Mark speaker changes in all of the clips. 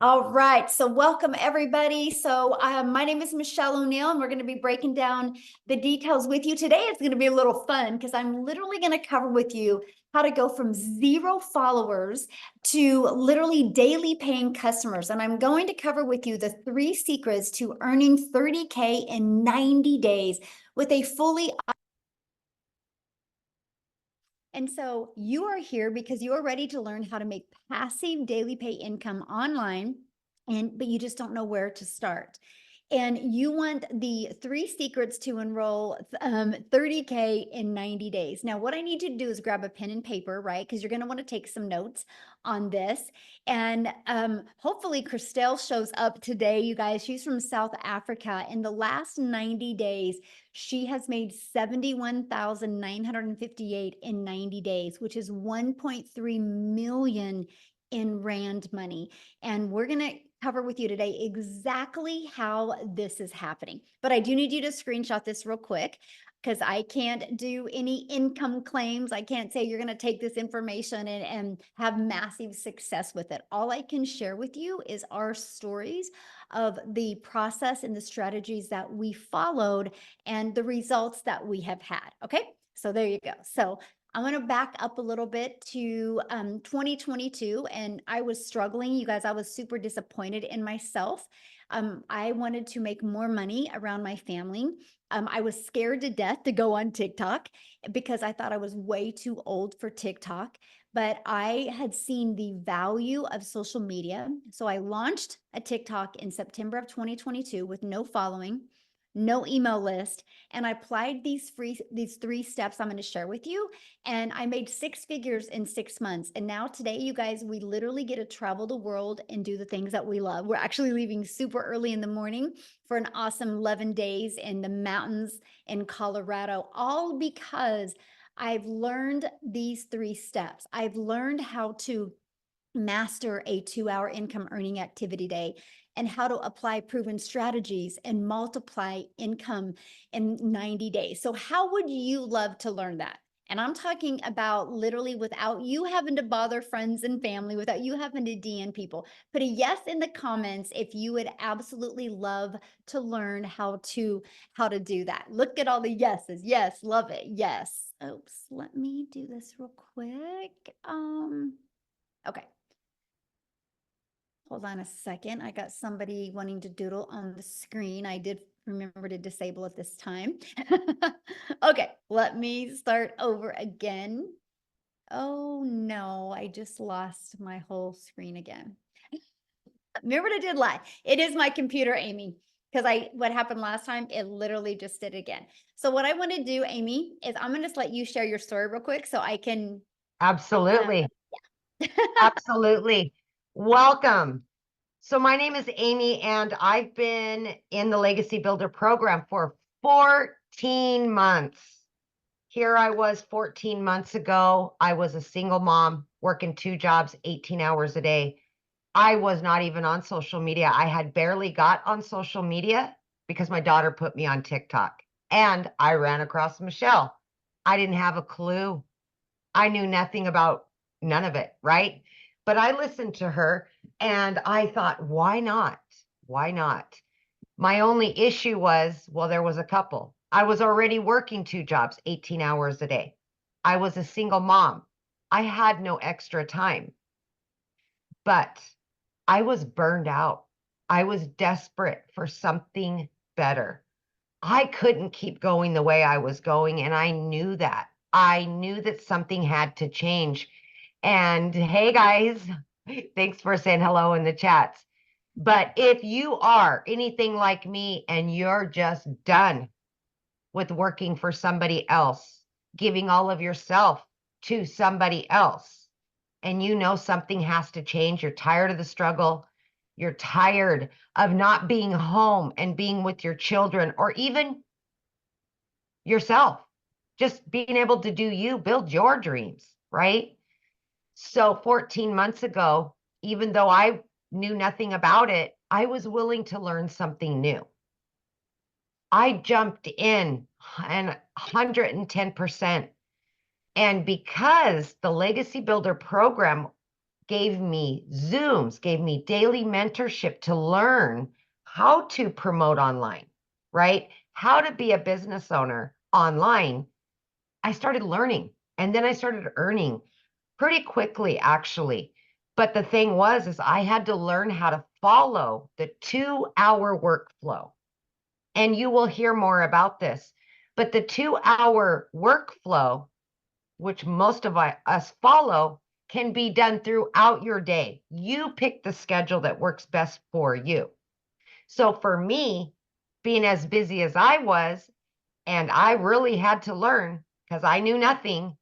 Speaker 1: All right, so welcome everybody. My name is Michelle O'Neill, and we're going to be breaking down the details with you today. It's going to be a little fun because I'm literally going to cover with you how to go from 0 followers to literally daily paying customers. And I'm going to cover with you the 3 secrets to earning 30K in 90 days with a fully. And so you are here because you are ready to learn how to make passive daily pay income online, but you just don't know where to start. And you want the 3 secrets to enroll 30K in 90 days. Now, what I need you to do is grab a pen and paper, right? Because you're going to want to take some notes on this. And hopefully Christelle shows up today, you guys. She's from South Africa. In the last 90 days, she has made 71,958 in 90 days, which is 1.3 million in Rand money. And we're going to cover with you today exactly how this is happening. But I do need you to screenshot this real quick because I can't do any income claims. I can't say you're going to take this information and have massive success with it. All I can share with you is our stories of the process and the strategies that we followed and the results that we have had. Okay, so there you go. So I want to back up a little bit to 2022, and I was struggling. You guys, I was super disappointed in myself. I wanted to make more money around my family. I was scared to death to go on TikTok because I thought I was way too old for TikTok, but I had seen the value of social media. So I launched a TikTok in September of 2022 with no following, no email list, and I applied these 3 steps I'm going to share with you, and I made 6 figures in 6 months. And now today, you guys, we literally get to travel the world and do the things that we love. We're actually leaving super early in the morning for an awesome 11 days in the mountains in Colorado, all because I've learned these 3 steps. I've learned how to master a 2-hour income earning activity day and how to apply proven strategies and multiply income in 90 days. So how would you love to learn that? And I'm talking about literally without you having to bother friends and family, without you having to DM people. Put a yes in the comments if you would absolutely love to learn how to do that. Look at all the yeses. Yes, love it. Yes. Oops, let me do this real quick. Okay. Hold on a second. I got somebody wanting to doodle on the screen. I did remember to disable it this time. Okay, let me start over again. Oh no, I just lost my whole screen again. Remember what I did lie. It is my computer, Amy, because what happened last time, it literally just did it again. So what I want to do, Amy, is I'm going to just let you share your story real quick so I can.
Speaker 2: Absolutely.
Speaker 1: Yeah.
Speaker 2: Absolutely. Welcome. So my name is Amy, and I've been in the Legacy Builder program for 14 months. Here I was 14 months ago. I was a single mom working 2 jobs, 18 hours a day. I was not even on social media. I had barely got on social media because my daughter put me on TikTok, and I ran across Michelle. I didn't have a clue. I knew nothing about none of it, right? But I listened to her and I thought, why not? Why not? My only issue was, well, there was a couple. I was already working 2 jobs, 18 hours a day. I was a single mom. I had no extra time, but I was burned out. I was desperate for something better. I couldn't keep going the way I was going, and I knew that. I knew that something had to change. And hey, guys, thanks for saying hello in the chats. But if you are anything like me and you're just done with working for somebody else, giving all of yourself to somebody else, and you know something has to change, you're tired of the struggle, you're tired of not being home and being with your children or even yourself, just being able to do you, build your dreams, right? So 14 months ago, even though I knew nothing about it, I was willing to learn something new. I jumped in and 110%. And because the Legacy Builder program gave me Zooms, gave me daily mentorship to learn how to promote online, right? How to be a business owner online. I started learning, and then I started earning pretty quickly, actually. But the thing was, is I had to learn how to follow the 2-hour workflow. And you will hear more about this. But the 2-hour workflow, which most of us follow, can be done throughout your day. You pick the schedule that works best for you. So for me, being as busy as I was, and I really had to learn because I knew nothing,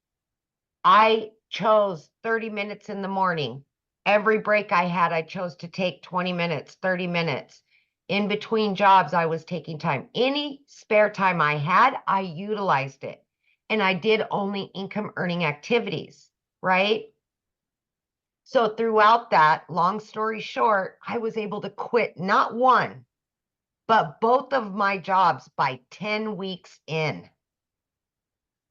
Speaker 2: I chose 30 minutes in the morning. Every break I had, I chose to take 20 minutes, 30 minutes. In between jobs, I was taking time. Any spare time I had, I utilized it. And I did only income earning activities, right? So throughout that, long story short, I was able to quit not one, but both of my jobs by 10 weeks in.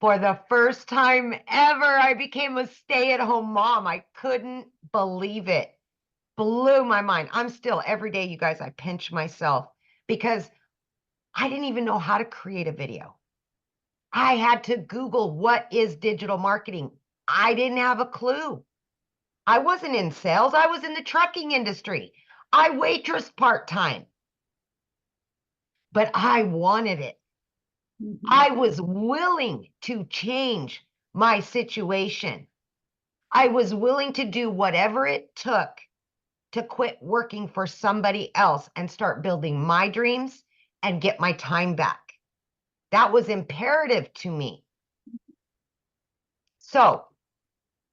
Speaker 2: For the first time ever, I became a stay-at-home mom. I couldn't believe it. Blew my mind. I'm still, every day, you guys, I pinch myself because I didn't even know how to create a video. I had to Google what is digital marketing. I didn't have a clue. I wasn't in sales. I was in the trucking industry. I waitress part-time, but I wanted it. I was willing to change my situation. I was willing to do whatever it took to quit working for somebody else and start building my dreams and get my time back. That was imperative to me. So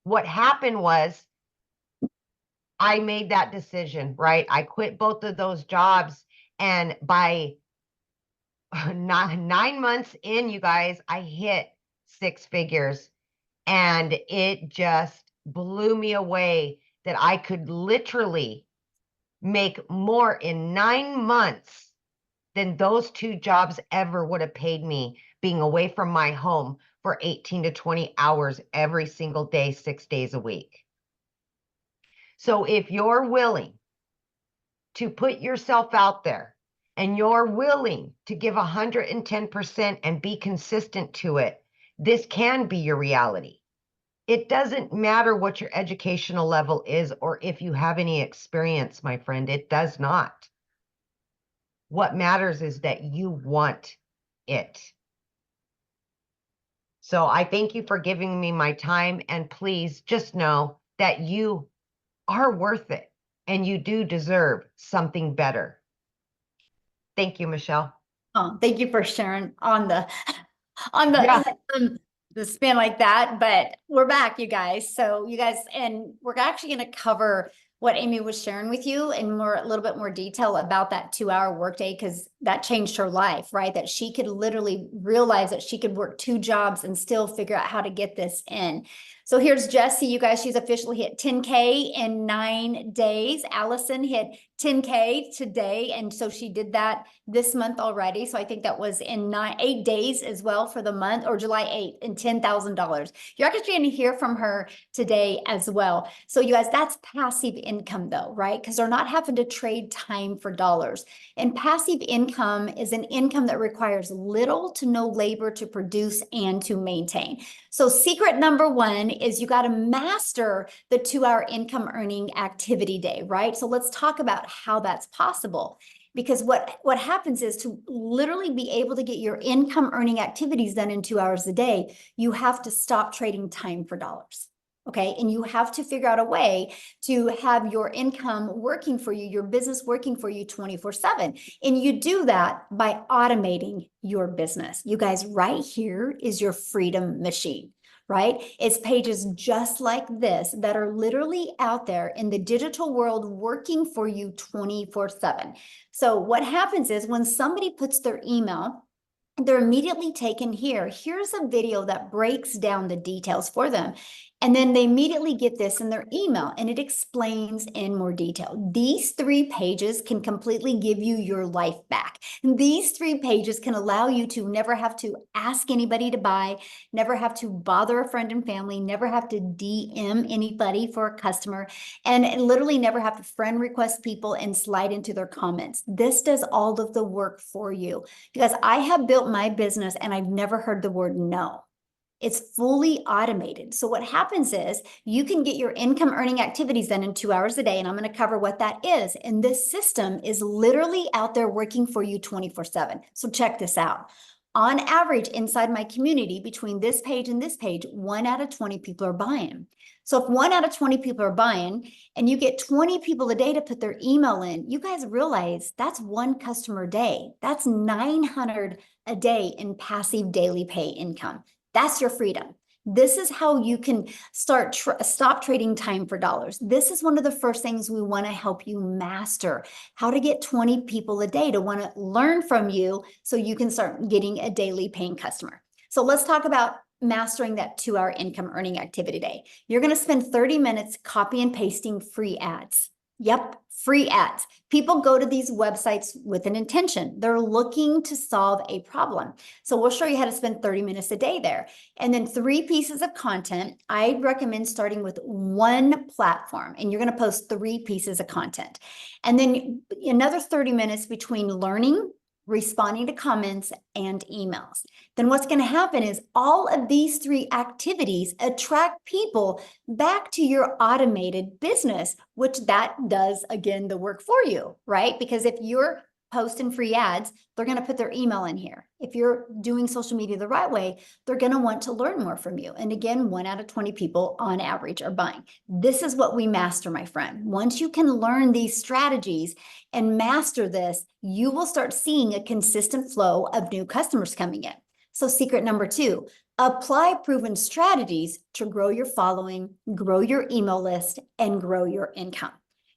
Speaker 2: what happened was I made that decision, right? I quit both of those jobs. And by 9 months in, you guys, I hit 6 figures. And it just blew me away that I could literally make more in 9 months than those 2 jobs ever would have paid me, being away from my home for 18 to 20 hours every single day, 6 days a week. So if you're willing to put yourself out there and you're willing to give 110% and be consistent to it, this can be your reality. It doesn't matter what your educational level is or if you have any experience, my friend. It does not. What matters is that you want it. So I thank you for giving me my time. And please just know that you are worth it and you do deserve something better. Thank you, Michelle.
Speaker 1: Oh, thank you for sharing on the
Speaker 2: Yeah.
Speaker 1: the spin like that. But we're back, you guys. So you guys, and we're actually going to cover what Amy was sharing with you in a little bit more detail about that 2-hour workday, because that changed her life, right? That she could literally realize that she could work 2 jobs and still figure out how to get this in. So here's Jessie, you guys, she's officially hit 10K in 9 days. Allison hit 10K today. And so she did that this month already. So I think that was in 8 days as well for the month, or July 8th, and $10,000. You're actually going to hear from her today as well. So you guys, that's passive income though, right? Because they're not having to trade time for dollars. And passive income is an income that requires little to no labor to produce and to maintain. So secret number 1 is you got to master the 2-hour income earning activity day, right? So let's talk about how that's possible. Because what happens is, to literally be able to get your income earning activities done in 2 hours a day, you have to stop trading time for dollars. Okay. And you have to figure out a way to have your income working for you, your business working for you 24/7. And you do that by automating your business. You guys, right here is your freedom machine, right? It's pages just like this that are literally out there in the digital world working for you 24/7. So what happens is, when somebody puts their email, they're immediately taken here. Here's a video that breaks down the details for them. And then they immediately get this in their email, and it explains in more detail. These 3 pages can completely give you your life back. These 3 pages can allow you to never have to ask anybody to buy, never have to bother a friend and family, never have to DM anybody for a customer, and literally never have to friend request people and slide into their comments. This does all of the work for you, because I have built my business and I've never heard the word no. It's fully automated. So what happens is you can get your income earning activities done in 2 hours a day. And I'm going to cover what that is. And this system is literally out there working for you 24/7. So check this out. On average, inside my community, between this page and this page, 1 out of 20 people are buying. So if 1 out of 20 people are buying and you get 20 people a day to put their email in, you guys realize that's 1 customer a day. That's 900 a day in passive daily pay income. That's your freedom. This is how you can stop trading time for dollars. This is one of the first things we want to help you master, how to get 20 people a day to want to learn from you so you can start getting a daily paying customer. So let's talk about mastering that 2-hour income earning activity day. You're going to spend 30 minutes copy and pasting free ads. Yep, free ads. People go to these websites with an intention. They're looking to solve a problem. So we'll show you how to spend 30 minutes a day there. And then 3 pieces of content. I recommend starting with 1 platform, and you're going to post 3 pieces of content. And then another 30 minutes between learning, responding to comments, and emails. Then what's going to happen is all of these 3 activities attract people back to your automated business, which that does, again, the work for you, right? Because if you're posting free ads, they're going to put their email in here. If you're doing social media the right way, they're going to want to learn more from you. And again, 1 out of 20 people on average are buying. This is what we master, my friend. Once you can learn these strategies and master this, you will start seeing a consistent flow of new customers coming in. So secret number 2, apply proven strategies to grow your following, grow your email list, and grow your income.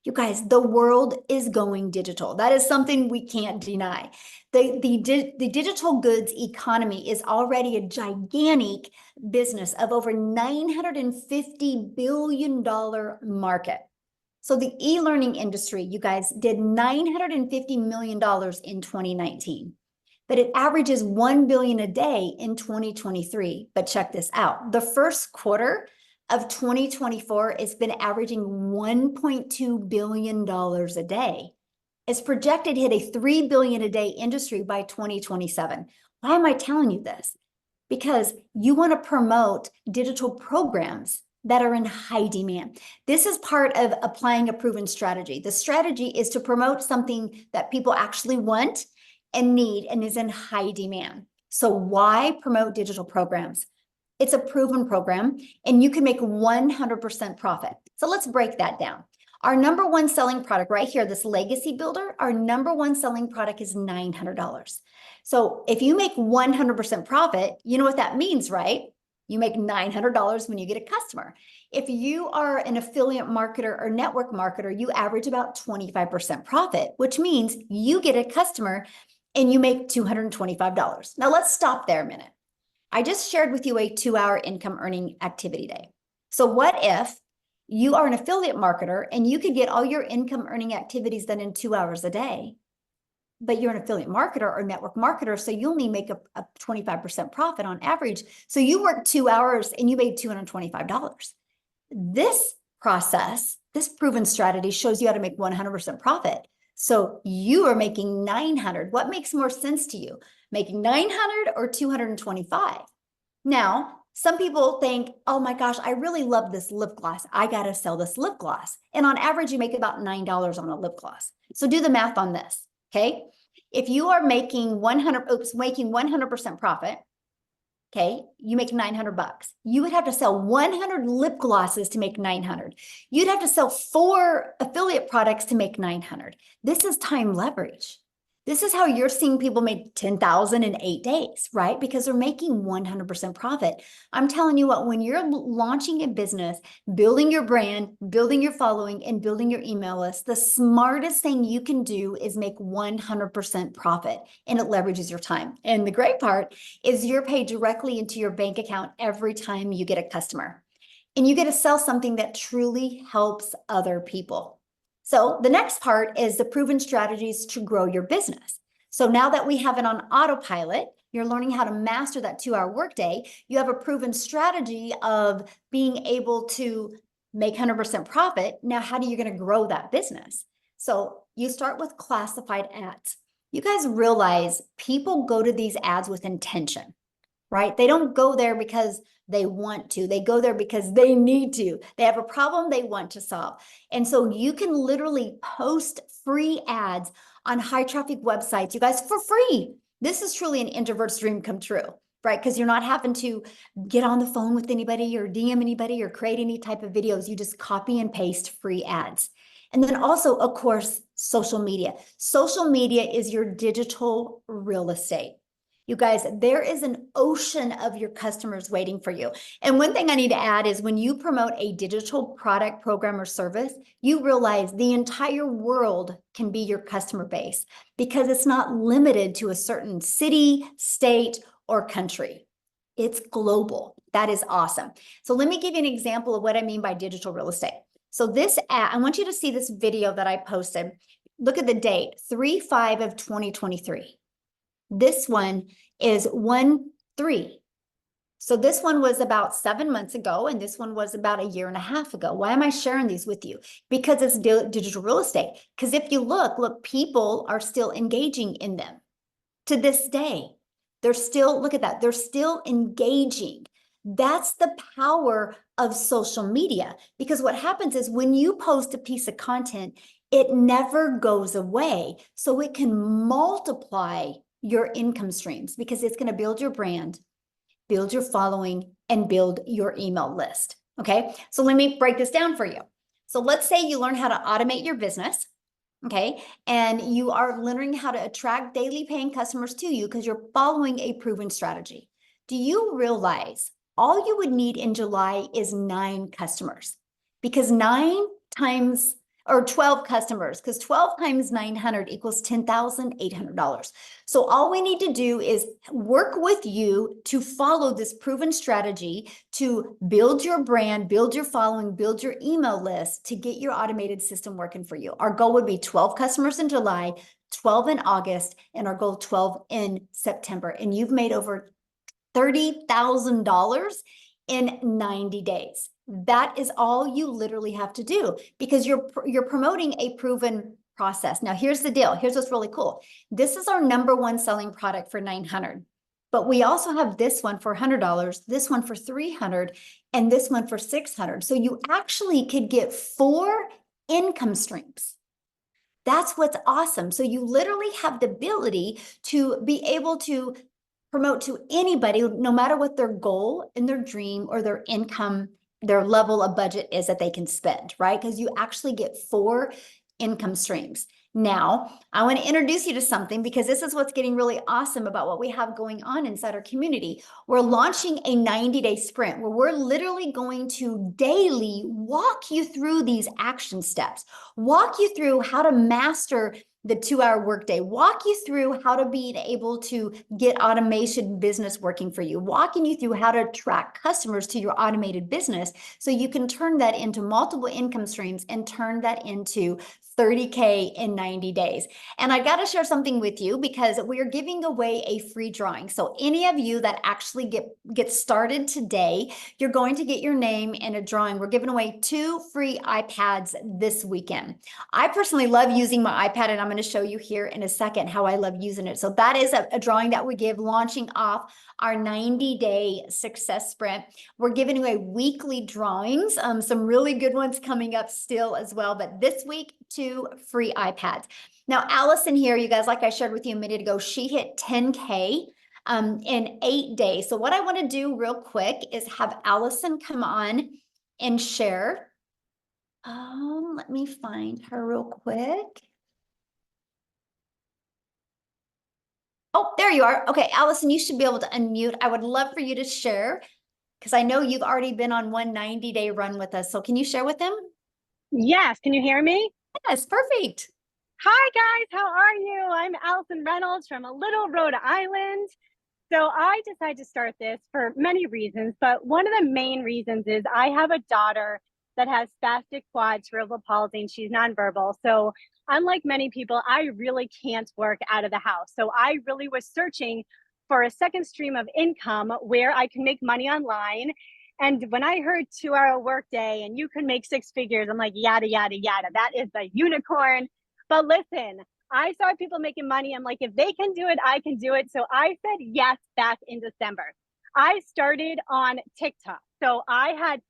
Speaker 1: You guys, the world is going digital. That is something we can't deny. The digital goods economy is already a gigantic business of over $950 billion market. So the e-learning industry, you guys, did $950 million in 2019. But it averages $1 billion a day in 2023. But check this out. The first quarter of 2024 has been averaging $1.2 billion a day. It's projected to hit a $3 billion a day industry by 2027. Why am I telling you this? Because you want to promote digital programs that are in high demand. This is part of applying a proven strategy. The strategy is to promote something that people actually want and need and is in high demand. So why promote digital programs? It's a proven program and you can make 100% profit. So let's break that down. Our number 1 selling product right here, this Legacy Builder, our number 1 selling product is $900. So if you make 100% profit, you know what that means, right? You make $900 when you get a customer. If you are an affiliate marketer or network marketer, you average about 25% profit, which means you get a customer and you make $225. Now let's stop there a minute. I just shared with you a 2-hour income earning activity day. So what if you are an affiliate marketer and you could get all your income earning activities done in 2 hours a day, but you're an affiliate marketer or network marketer, so you only make a 25% profit on average. So you work 2 hours and you made $225. This process, this proven strategy shows you how to make 100% profit. So you are making 900. What makes more sense to you? Making 900 or 225? Now, some people think, oh my gosh, I really love this lip gloss. I got to sell this lip gloss. And on average, you make about $9 on a lip gloss. So do the math on this, okay? If you are making 100% profit, okay, you make 900 bucks. You would have to sell 100 lip glosses to make 900. You'd have to sell 4 affiliate products to make 900. This is time leverage. This is how you're seeing people make 10,000 in 8 days, right? Because they're making 100% profit. I'm telling you what, when you're launching a business, building your brand, building your following, and building your email list, the smartest thing you can do is make 100% profit, and it leverages your time. And the great part is you're paid directly into your bank account every time you get a customer. and you get to sell something that truly helps other people. So the next part is the proven strategies to grow your business. So now that we have it on autopilot, you're learning how to master that 2-hour workday. You have a proven strategy of being able to make 100% profit. Now, how are you going to grow that business? So you start with classified ads. You guys realize people go to these ads with intention, right? They don't go there because they want to. They go there because they need to. They have a problem they want to solve. And so you can literally post free ads on high traffic websites, you guys, for free. This is truly an introvert's dream come true, right? Because you're not having to get on the phone with anybody or DM anybody or create any type of videos. You just copy and paste free ads. And then also, of course, social media. Social media is your digital real estate. You guys, there is an ocean of your customers waiting for you. And one thing I need to add is when you promote a digital product, program, or service, you realize the entire world can be your customer base because it's not limited to a certain city, state, or country. It's global. That is awesome. So let me give you an example of what I mean by digital real estate. So this ad, I want you to see this video that I posted. Look at the date, 3/5 of 2023. This one is 1/3. So this one was about 7 months ago, and this one was about a year and a half ago. Why am I sharing these with you? Because it's digital real estate. Because if you look, people are still engaging in them to this day. They're still, look at that, they're still engaging. That's the power of social media. Because what happens is when you post a piece of content, it never goes away. So it can multiply your income streams because it's going to build your brand, build your following, and build your email list. Okay, so let me break this down for you. So let's say you learn how to automate your business, okay, and you are learning how to attract daily paying customers to you because you're following a proven strategy. Do you realize all you would need in July is 9 customers? Because 9 times or 12 customers, because 12 times 900 equals $10,800. So all we need to do is work with you to follow this proven strategy to build your brand, build your following, build your email list to get your automated system working for you. Our goal would be 12 customers in July, 12 in August, and our goal 12 in September. And you've made over $30,000 in 90 days. That is all you literally have to do because you're promoting a proven process. Now, here's the deal. Here's what's really cool. This is our #1 selling product for $900, but we also have this one for $100, this one for $300, and this one for $600. So you actually could get 4 income streams. That's what's awesome. So you literally have the ability to be able to promote to anybody, no matter what their goal and their dream or their income, their level of budget is that they can spend, right? Because you actually get 4 income streams. Now, I want to introduce you to something because this is what's getting really awesome about what we have going on inside our community. We're launching a 90-day sprint where we're literally going to daily walk you through these action steps, walk you through how to master the 2-hour workday, walk you through how to be able to get automation business working for you, walking you through how to attract customers to your automated business so you can turn that into multiple income streams and turn that into 30K in 90 days. And I got to share something with you because we're giving away a free drawing. So any of you that actually get started today, you're going to get your name in a drawing. We're giving away 2 free iPads this weekend. I personally love using my iPad, and I'm going to show you here in a second how I love using it. So that is a drawing that we give launching off our 90-day success sprint. We're giving away weekly drawings, some really good ones coming up still as well. But this week, 2 free iPads. Now, Allison here, you guys, like I shared with you a minute ago, she hit 10K in 8 days. So what I want to do real quick is have Allison come on and share. Let me find her real quick. Oh, there you are. Okay, Allison, you should be able to unmute. I would love for you to share because I know you've already been on one 90-day run with us. So can you share with them?
Speaker 3: Yes, can you hear me?
Speaker 1: Yes, perfect.
Speaker 3: Hi guys, how are you? I'm Allison Reynolds from a little Rhode Island. So I decided to start this for many reasons, but one of the main reasons is I have a daughter that has spastic quad cerebral palsy and she's nonverbal. So unlike many people, I really can't work out of the house. So I really was searching for a second stream of income where I can make money online. And when I heard 2-hour workday and you can make six figures, I'm like, yada, yada, yada. That is the unicorn. But listen, I saw people making money. I'm like, if they can do it, I can do it. So I said yes back in December. I started on TikTok. So I had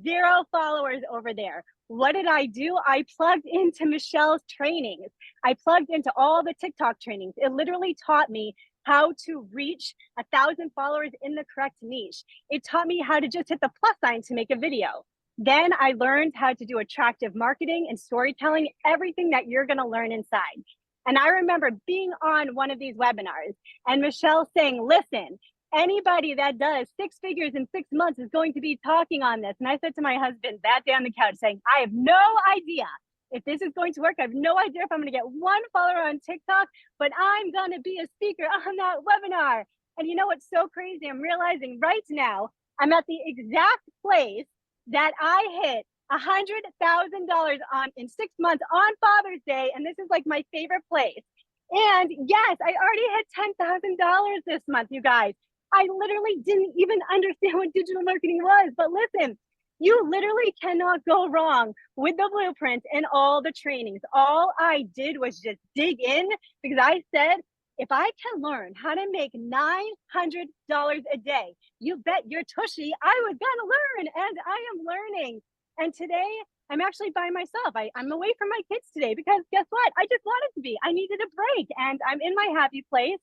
Speaker 3: 0 followers over there. What did I do? I plugged into Michelle's trainings. I plugged into all the TikTok trainings. It literally taught me how to reach 1,000 followers in the correct niche. It taught me how to just hit the plus sign to make a video. Then I learned how to do attractive marketing and storytelling, everything that you're going to learn inside. And I remember being on one of these webinars and Michelle saying, listen, anybody that does 6 figures in 6 months is going to be talking on this. And I said to my husband that day on the couch saying, I have no idea if this is going to work. I have no idea if I'm going to get 1 follower on TikTok, but I'm going to be a speaker on that webinar. And you know what's so crazy? I'm realizing right now I'm at the exact place that I hit $100,000 on in 6 months on Father's Day, and this is like my favorite place. And yes, I already hit $10,000 this month, you guys. I literally didn't even understand what digital marketing was, but listen, you literally cannot go wrong with the blueprint and all the trainings. All I did was just dig in because I said, if I can learn how to make $900 a day, you bet your tushy I was gonna learn, and I am learning. And today I'm actually by myself. I'm away from my kids today because guess what? I just wanted to be. I needed a break and I'm in my happy place.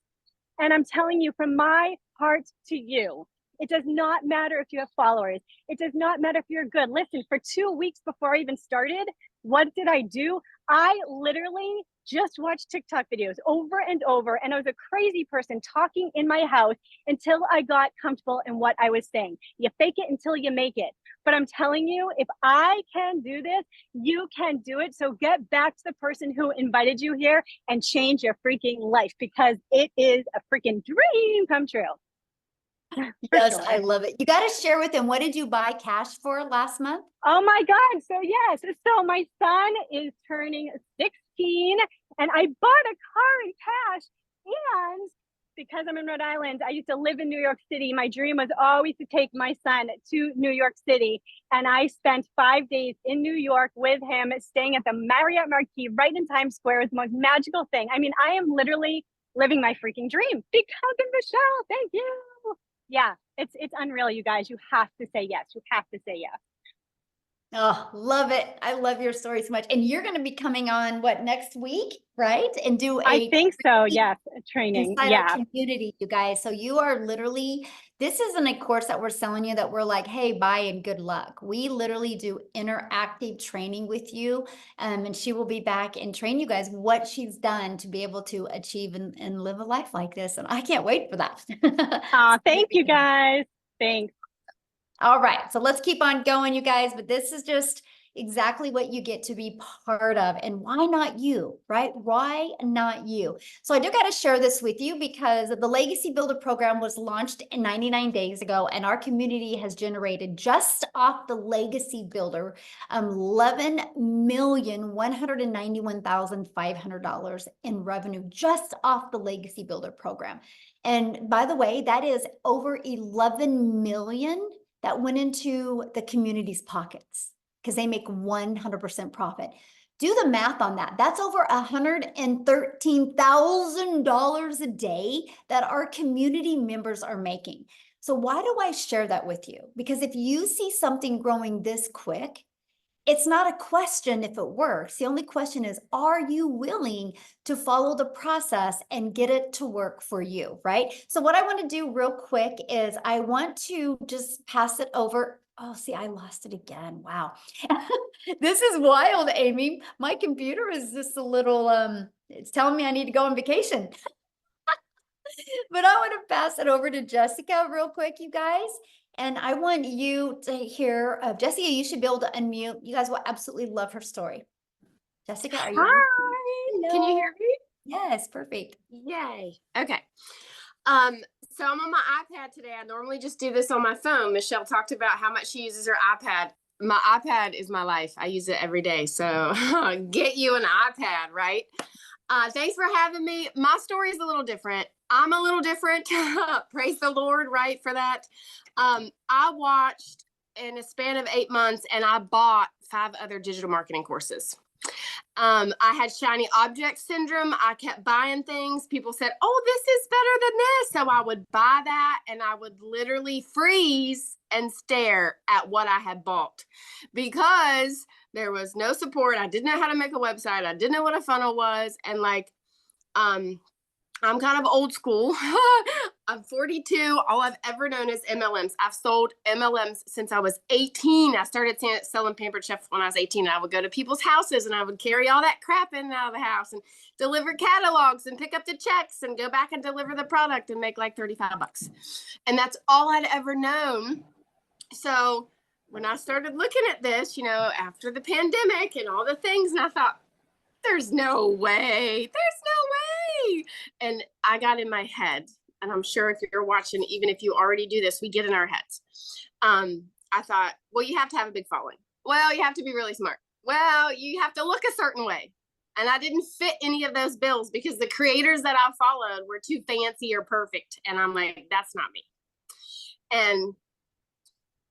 Speaker 3: And I'm telling you from my heart to you, it does not matter if you have followers. It does not matter if you're good. Listen, for 2 weeks before I even started, what did I do? I literally just watched TikTok videos over and over. And I was a crazy person talking in my house until I got comfortable in what I was saying. You fake it until you make it. But I'm telling you, if I can do this, you can do it. So get back to the person who invited you here and change your freaking life because it is a freaking dream come true.
Speaker 1: Yes,
Speaker 3: Sure.
Speaker 1: I love it. You got to share with them. What did you buy cash for last month?
Speaker 3: Oh my God. So yes. So my son is turning 16 and I bought a car in cash. And because I'm in Rhode Island, I used to live in New York City. My dream was always to take my son to New York City. And I spent 5 days in New York with him, staying at the Marriott Marquis right in Times Square. It was the most magical thing. I mean, I am literally living my freaking dream because of Michelle. Thank you. Yeah, it's unreal, you guys. You have to say yes. You have to say yes.
Speaker 1: Oh, love it. I love your story so much. And you're going to be coming on what next week, right? And do
Speaker 3: I think so. Yes, training.
Speaker 1: inside
Speaker 3: Yeah.
Speaker 1: our community, you guys. So you are literally, this isn't a course that we're selling you that we're like, hey, buy and good luck. We literally do interactive training with you. And she will be back and train you guys what she's done to be able to achieve and live a life like this. And I can't wait for that.
Speaker 3: Thank you guys. Thanks.
Speaker 1: All right, so let's keep on going, you guys, but this is just exactly what you get to be part of. And why not you, right? Why not you? So I do got to share this with you because the Legacy Builder program was launched in 99 days ago, and our community has generated just off the Legacy Builder $11,191,500 in revenue just off the Legacy Builder program. And by the way, that is over 11 million that went into the community's pockets because they make 100% profit. Do the math on that. That's over $113,000 a day that our community members are making. So why do I share that with you? Because if you see something growing this quick, it's not a question if it works. The only question is, are you willing to follow the process and get it to work for you, right? So what I want to do real quick is I want to just pass it over. Oh, see, I lost it again. Wow. This is wild, Amy. My computer is just a little, it's telling me I need to go on vacation. But I want to pass it over to Jessica real quick, you guys. And I want you to hear, Jessica, you should be able to unmute. You guys will absolutely love her story. Jessica, are you?
Speaker 4: Hi. Can you hear me?
Speaker 1: Yes, perfect.
Speaker 4: Yay. Okay. So I'm on my iPad today. I normally just do this on my phone. Michelle talked about how much she uses her iPad. My iPad is my life. I use it every day. So get you an iPad, right? Thanks for having me. My story is a little different. I'm a little different. Praise the Lord, right, for that. I watched in a span of 8 months and I bought 5 other digital marketing courses. I had shiny object syndrome. I kept buying things. People said, "Oh, this is better than this." So I would buy that and I would literally freeze and stare at what I had bought because there was no support. I didn't know how to make a website. I didn't know what a funnel was. And I'm kind of old school. I'm 42. All I've ever known is MLMs. I've sold MLMs since I was 18. I started selling Pampered Chef when I was 18. I would go to people's houses and I would carry all that crap in and out of the house and deliver catalogs and pick up the checks and go back and deliver the product and make like $35. And that's all I'd ever known. So when I started looking at this, after the pandemic and all the things, and I thought, there's no way. And I got in my head, and I'm sure if you're watching, even if you already do this, we get in our heads. I thought, well, you have to have a big following. Well, you have to be really smart. Well, you have to look a certain way. And I didn't fit any of those bills because the creators that I followed were too fancy or perfect. And I'm like, that's not me. And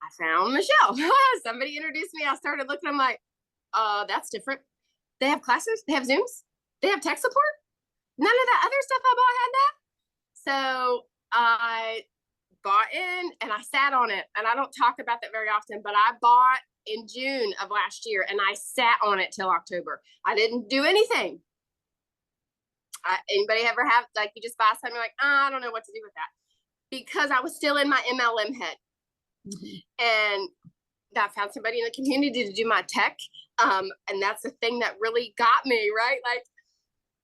Speaker 4: I found Michelle. Somebody introduced me. I started looking. I'm like, that's different. They have classes. They have Zooms. They have tech support. None of that other stuff I bought had that. So I bought in and I sat on it. And I don't talk about that very often, but I bought in June of last year and I sat on it till October. I didn't do anything. Anybody ever have, like, you just buy something like, I don't know what to do with that, because I was still in my MLM head. And I found somebody in the community to do my tech. And that's the thing that really got me, right? Like,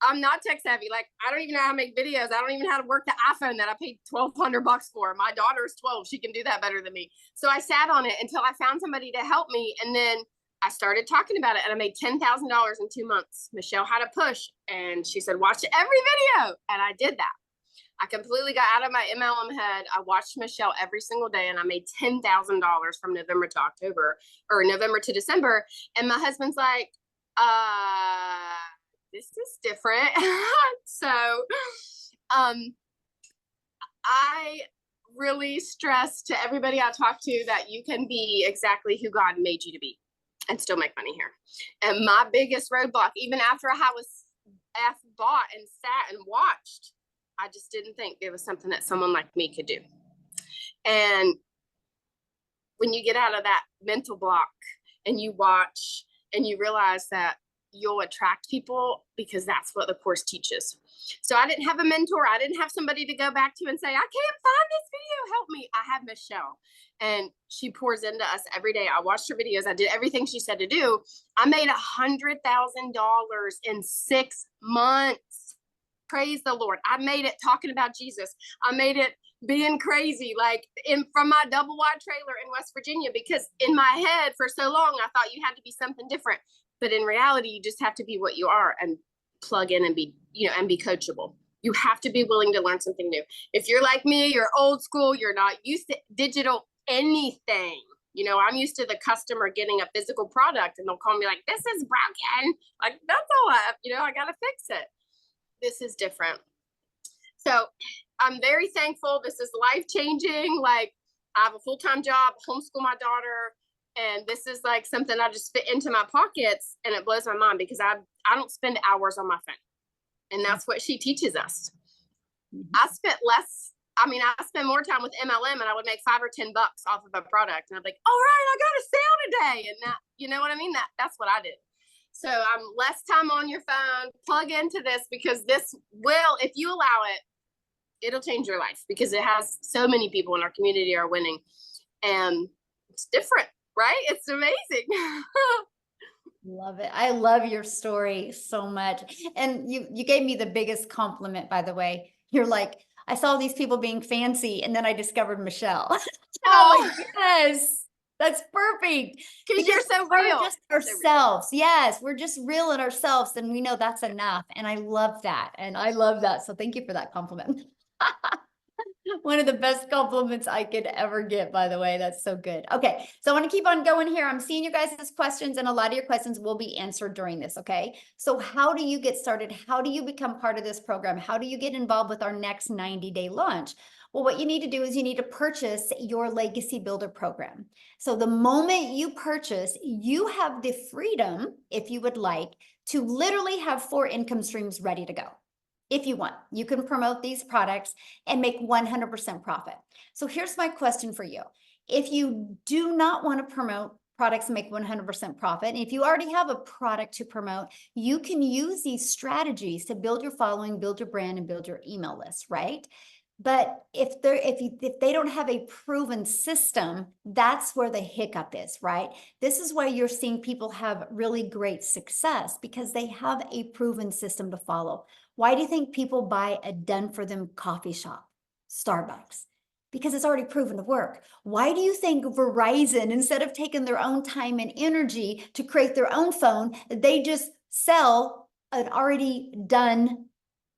Speaker 4: I'm not tech savvy. Like, I don't even know how to make videos. I don't even know how to work the iPhone that I paid $1,200 for. My daughter's 12. She can do that better than me. So I sat on it until I found somebody to help me. And then I started talking about it and I made $10,000 in 2 months. Michelle had a push and she said, watch every video. And I did that. I completely got out of my MLM head. I watched Michelle every single day and I made $10,000 from November to October, or November to December. And my husband's like, this is different. So I really stress to everybody I talk to that you can be exactly who God made you to be and still make money here. And my biggest roadblock, even after I was bought and sat and watched, I just didn't think it was something that someone like me could do. And when you get out of that mental block and you watch and you realize that you'll attract people because that's what the course teaches. So I didn't have a mentor. I didn't have somebody to go back to and say, I can't find this video, help me. I have Michelle and she pours into us every day. I watched her videos. I did everything she said to do. I made $100,000 in 6 months. Praise the Lord. I made it talking about Jesus. I made it being crazy, like from my double wide trailer in West Virginia, because in my head for so long, I thought you had to be something different. But in reality, you just have to be what you are and plug in and be, and be coachable. You have to be willing to learn something new. If you're like me, you're old school, you're not used to digital anything. I'm used to the customer getting a physical product and they'll call me like, this is broken. Like, that's all I got to fix it. This is different. So I'm very thankful. This is life-changing. Like, I have a full-time job, homeschool my daughter, and this is like something I just fit into my pockets, and it blows my mind because I don't spend hours on my phone. And that's what she teaches us. I spent I spend more time with MLM and I would make $5 or $10 off of a product. And I'd be like, all right, I got a sale today. And that, you know what I mean? That's what I did. So I'm less time on your phone, plug into this, because this will, if you allow it, it'll change your life, because it has so many people in our community are winning, and it's different, right? It's amazing.
Speaker 1: Love it. I love your story so much. And you gave me the biggest compliment, by the way. You're like, I saw these people being fancy and then I discovered Michelle. Oh, yes. That's perfect.
Speaker 4: Because you're so
Speaker 1: we're
Speaker 4: real.
Speaker 1: just ourselves. Yes, we're just real in ourselves, and we know that's enough. And I love that. So thank you for that compliment. One of the best compliments I could ever get, by the way. That's so good. Okay, so I want to keep on going here. I'm seeing you guys' questions, and a lot of your questions will be answered during this, okay? So how do you get started? How do you become part of this program? How do you get involved with our next 90-day launch? Well, what you need to do is you need to purchase your Legacy Builder program. So the moment you purchase, you have the freedom, if you would like, to literally have 4 income streams ready to go. If you want, you can promote these products and make 100% profit. So here's my question for you. If you do not want to promote products and make 100% profit, and if you already have a product to promote, you can use these strategies to build your following, build your brand, and build your email list, right? But if they don't have a proven system, that's where the hiccup is, right? This is why you're seeing people have really great success, because they have a proven system to follow. Why do you think people buy a done for them coffee shop, Starbucks? Because it's already proven to work. Why do you think Verizon, instead of taking their own time and energy to create their own phone, they just sell an already done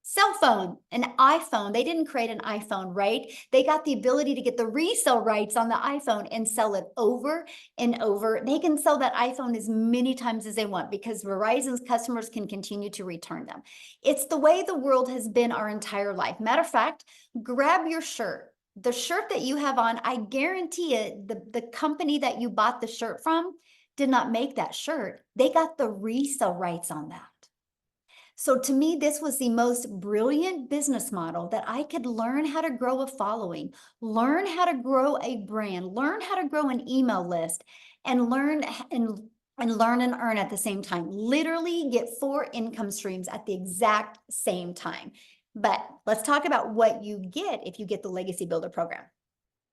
Speaker 1: cell phone, an iPhone? They didn't create an iPhone, right? They got the ability to get the resale rights on the iPhone and sell it over and over. They can sell that iPhone as many times as they want because Verizon's customers can continue to return them. It's the way the world has been our entire life. Matter of fact, grab your shirt. The shirt that you have on, I guarantee it, the company that you bought the shirt from did not make that shirt. They got the resale rights on that. So to me, this was the most brilliant business model that I could learn how to grow a following, learn how to grow a brand, learn how to grow an email list, and learn and earn at the same time. Literally get 4 income streams at the exact same time. But let's talk about what you get if you get the Legacy Builder program.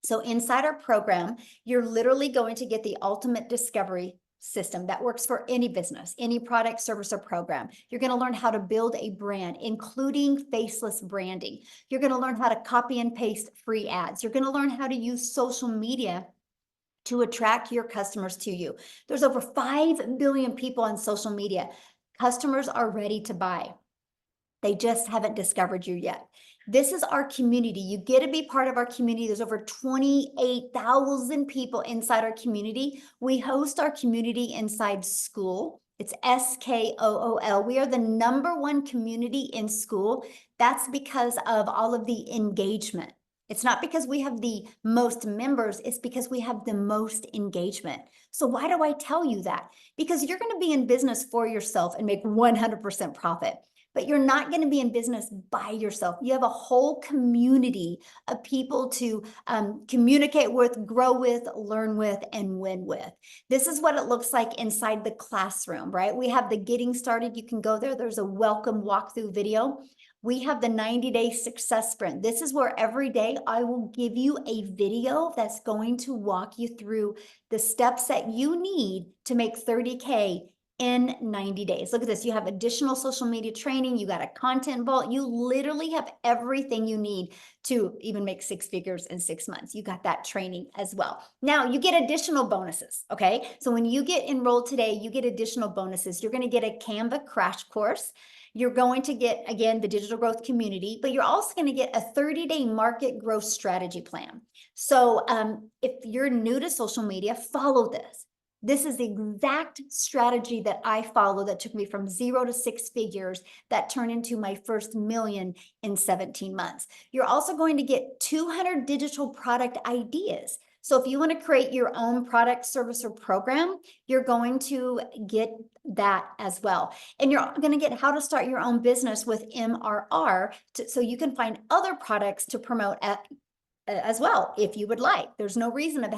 Speaker 1: So inside our program, you're literally going to get the ultimate discovery system that works for any business, any product, service, or program. You're going to learn how to build a brand, including faceless branding. You're going to learn how to copy and paste free ads. You're going to learn how to use social media to attract your customers to you. There's over 5 billion people on social media. Customers are ready to buy. They just haven't discovered you yet. This is our community. You get to be part of our community. There's over 28,000 people inside our community. We host our community inside Skool. It's Skool. We are the #1 community in Skool. That's because of all of the engagement. It's not because we have the most members, it's because we have the most engagement. So why do I tell you that? Because you're going to be in business for yourself and make 100% profit. But you're not going to be in business by yourself. You have a whole community of people to communicate with, grow with, learn with, and win with. This is what it looks like inside the classroom, right? We have the getting started. You can go there. There's a welcome walkthrough video. We have the 90-day success sprint. This is where every day I will give you a video that's going to walk you through the steps that you need to make 30K in 90 days. Look at this. You have additional social media training. You got a content vault. You literally have everything you need to even make 6 figures in 6 months. You got that training as well. Now you get additional bonuses. Okay. So when you get enrolled today, you get additional bonuses. You're going to get a Canva crash course. You're going to get, again, the digital growth community, but you're also going to get a 30-day market growth strategy plan. So if you're new to social media, follow this. This is the exact strategy that I follow that took me from 0 to 6 figures that turned into my first $1 million in 17 months. You're also going to get 200 digital product ideas. So if you want to create your own product, service, or program, you're going to get that as well. And you're going to get how to start your own business with MRR so you can find other products to promote as well, if you would like. There's no reason of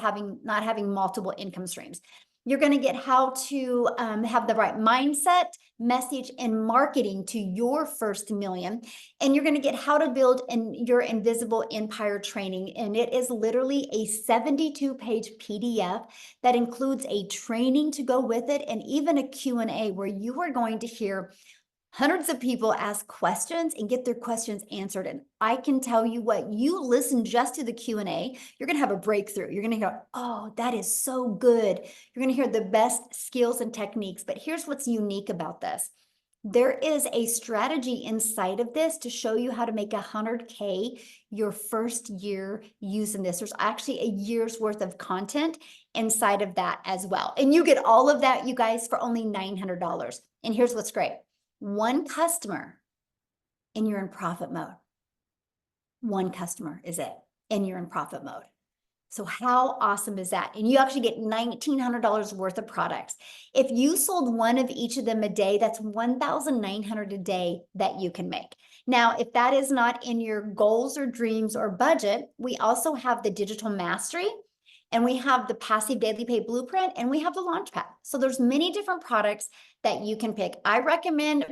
Speaker 1: not having multiple income streams. You're going to get how to have the right mindset, message, and marketing to your first $1 million. And you're going to get how to build your invisible empire training. And it is literally a 72-page PDF that includes a training to go with it and even a Q&A where you are going to hear hundreds of people ask questions and get their questions answered. And I can tell you what, you listen just to the Q&A, you're going to have a breakthrough. You're going to hear, oh, that is so good. You're going to hear the best skills and techniques. But here's what's unique about this. There is a strategy inside of this to show you how to make 100K your first year using this. There's actually a year's worth of content inside of that as well. And you get all of that, you guys, for only $900. And here's what's great. One customer and you're in profit mode. One customer is it, and you're in profit mode. So how awesome is that? And you actually get $1,900 worth of products. If you sold one of each of them a day, that's $1,900 a day that you can make. Now, if that is not in your goals or dreams or budget, we also have the Digital Mastery, and we have the Passive Daily Pay Blueprint, and we have the Launchpad. So there's many different products that you can pick. I recommend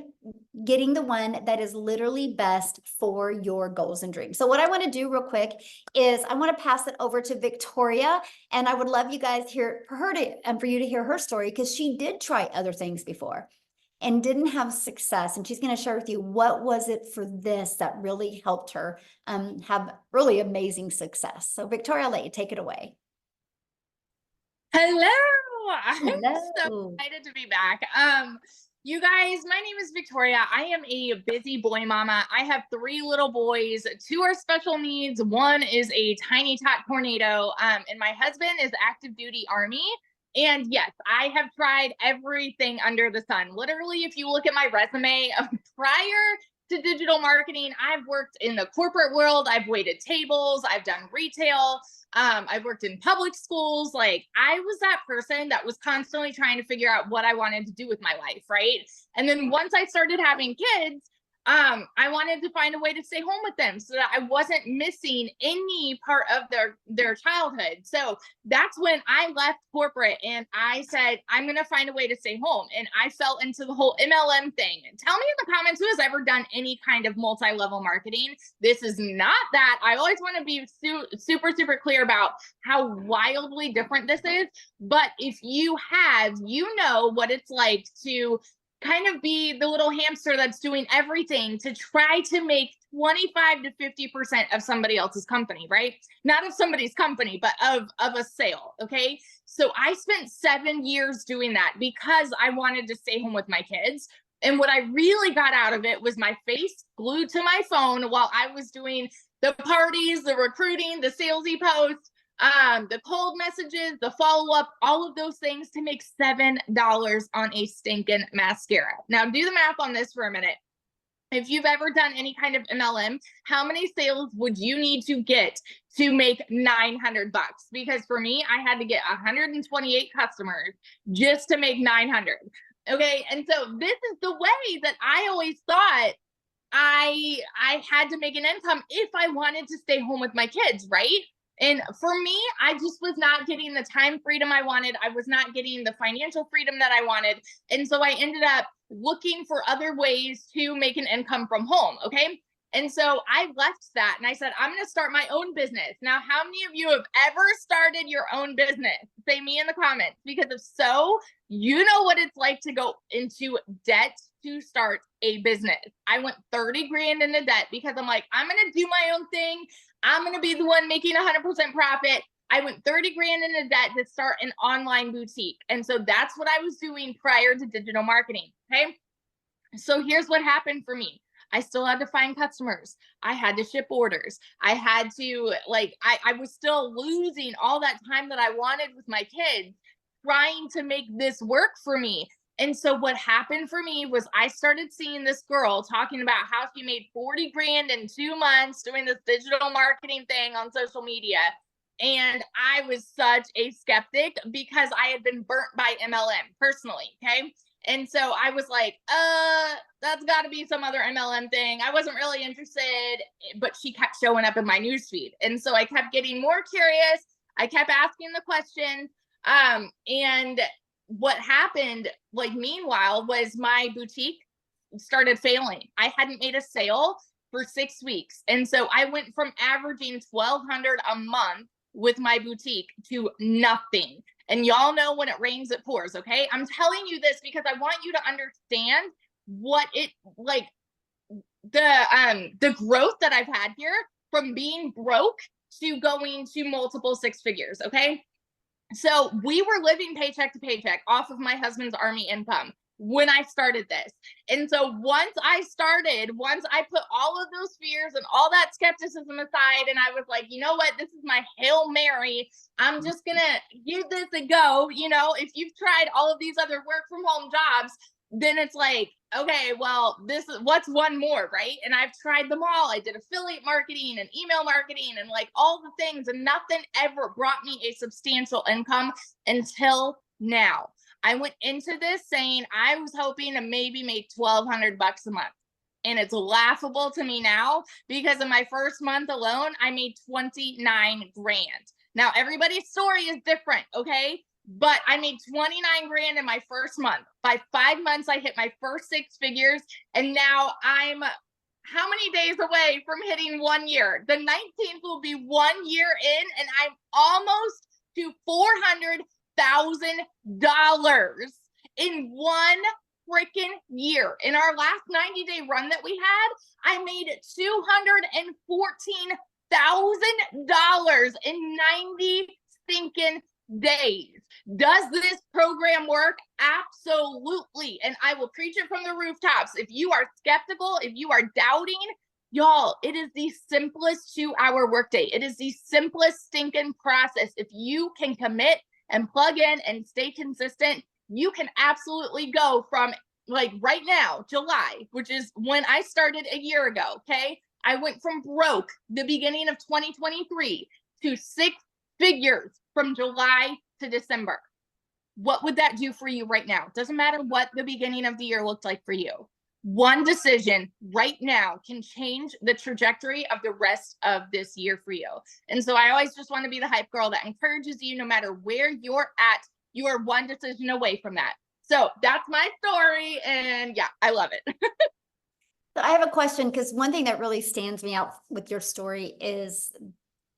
Speaker 1: getting the one that is literally best for your goals and dreams. So what I want to do real quick is I want to pass it over to Victoria, and I would love you guys for you to hear her story, because she did try other things before and didn't have success. And she's going to share with you what was it for this that really helped her have really amazing success. So Victoria, I'll let you take it away.
Speaker 5: Hello. I'm so
Speaker 1: Hello.
Speaker 5: excited to be back. You guys, my name is Victoria. I am a busy boy mama. I have 3 little boys. 2 are special needs. 1 is a tiny tot tornado. And my husband is active duty Army. And yes, I have tried everything under the sun. Literally, if you look at my resume prior to digital marketing, I've worked in the corporate world. I've waited tables. I've done retail. I've worked in public schools. Like, I was that person that was constantly trying to figure out what I wanted to do with my life, right? And then once I started having kids, I wanted to find a way to stay home with them so that I wasn't missing any part of their childhood. So that's when I left corporate and I said, I'm going to find a way to stay home. And I fell into the whole MLM thing. And tell me in the comments who has ever done any kind of multi-level marketing. This is not that. I always want to be super, super clear about how wildly different this is. But if you have, you know what it's like to kind of be the little hamster that's doing everything to try to make 25 to 50% of somebody else's company, right? Not of somebody's company, but of a sale. Okay. So I spent 7 years doing that because I wanted to stay home with my kids. And what I really got out of it was my face glued to my phone while I was doing the parties, the recruiting, the salesy posts, the cold messages, the follow-up, all of those things to make $7 on a stinking mascara. Now do the math on this for a minute. If you've ever done any kind of MLM, how many sales would you need to get to make $900? Because for me, I had to get 128 customers just to make 900. Okay. And so this is the way that I always thought I had to make an income if I wanted to stay home with my kids, right? And for me, I just was not getting the time freedom I wanted. I was not getting the financial freedom that I wanted. And so I ended up looking for other ways to make an income from home. Okay. And so I left that and I said, I'm going to start my own business. Now, how many of you have ever started your own business? Say me in the comments, because if so, you know what it's like to go into debt to start a business. I went 30 grand into debt because I'm like, I'm going to do my own thing. I'm going to be the one making 100% profit. I went 30 grand into debt to start an online boutique. And so that's what I was doing prior to digital marketing. Okay. So here's what happened for me. I still had to find customers. I had to ship orders. I had to I was still losing all that time that I wanted with my kids trying to make this work for me. And so what happened for me was I started seeing this girl talking about how she made 40 grand in 2 months doing this digital marketing thing on social media. And I was such a skeptic because I had been burnt by MLM personally. Okay. And so I was like, that's got to be some other MLM thing. I wasn't really interested, but she kept showing up in my newsfeed. And so I kept getting more curious. I kept asking the questions. And what happened, meanwhile, was my boutique started failing. I hadn't made a sale for 6 weeks. And so I went from averaging $1,200 a month with my boutique to nothing. And y'all know when it rains, it pours. Okay. I'm telling you this because I want you to understand what it the growth that I've had here from being broke to going to multiple 6 figures. Okay. So we were living paycheck to paycheck off of my husband's Army income. when I started this. And so once I put all of those fears and all that skepticism aside, and I was like, you know what, this is my Hail Mary. I'm just gonna give this a go. You know, if you've tried all of these other work from home jobs, then it's like, okay, well, this is what's one more, right? And I've tried them all. I did affiliate marketing and email marketing and like all the things, and nothing ever brought me a substantial income until now. I went into this saying I was hoping to maybe make $1,200 a month. And it's laughable to me now because in my first month alone, I made 29 grand. Now, everybody's story is different, okay? But I made 29 grand in my first month. By 5 months, I hit my first 6 figures. And now I'm how many days away from hitting 1 year? The 19th will be 1 year in, and I'm almost to $400,000 in 1 freaking year. In our last 90-day run that we had, I made $214,000 in 90 stinking days. Does this program work? Absolutely. And I will preach it from the rooftops. If you are skeptical, if you are doubting, y'all, it is the simplest 2-hour workday. It is the simplest stinking process. If you can commit and plug in and stay consistent, you can absolutely go from, like, right now, July, which is when I started a year ago, okay? I went from broke the beginning of 2023 to 6 figures from July to December. What would that do for you right now? Doesn't matter what the beginning of the year looked like for you. One decision right now can change the trajectory of the rest of this year for you. And so I always just want to be the hype girl that encourages you, no matter where you're at, you are one decision away from that. So that's my story. And yeah, I love it.
Speaker 1: So I have a question, because one thing that really stands me out with your story is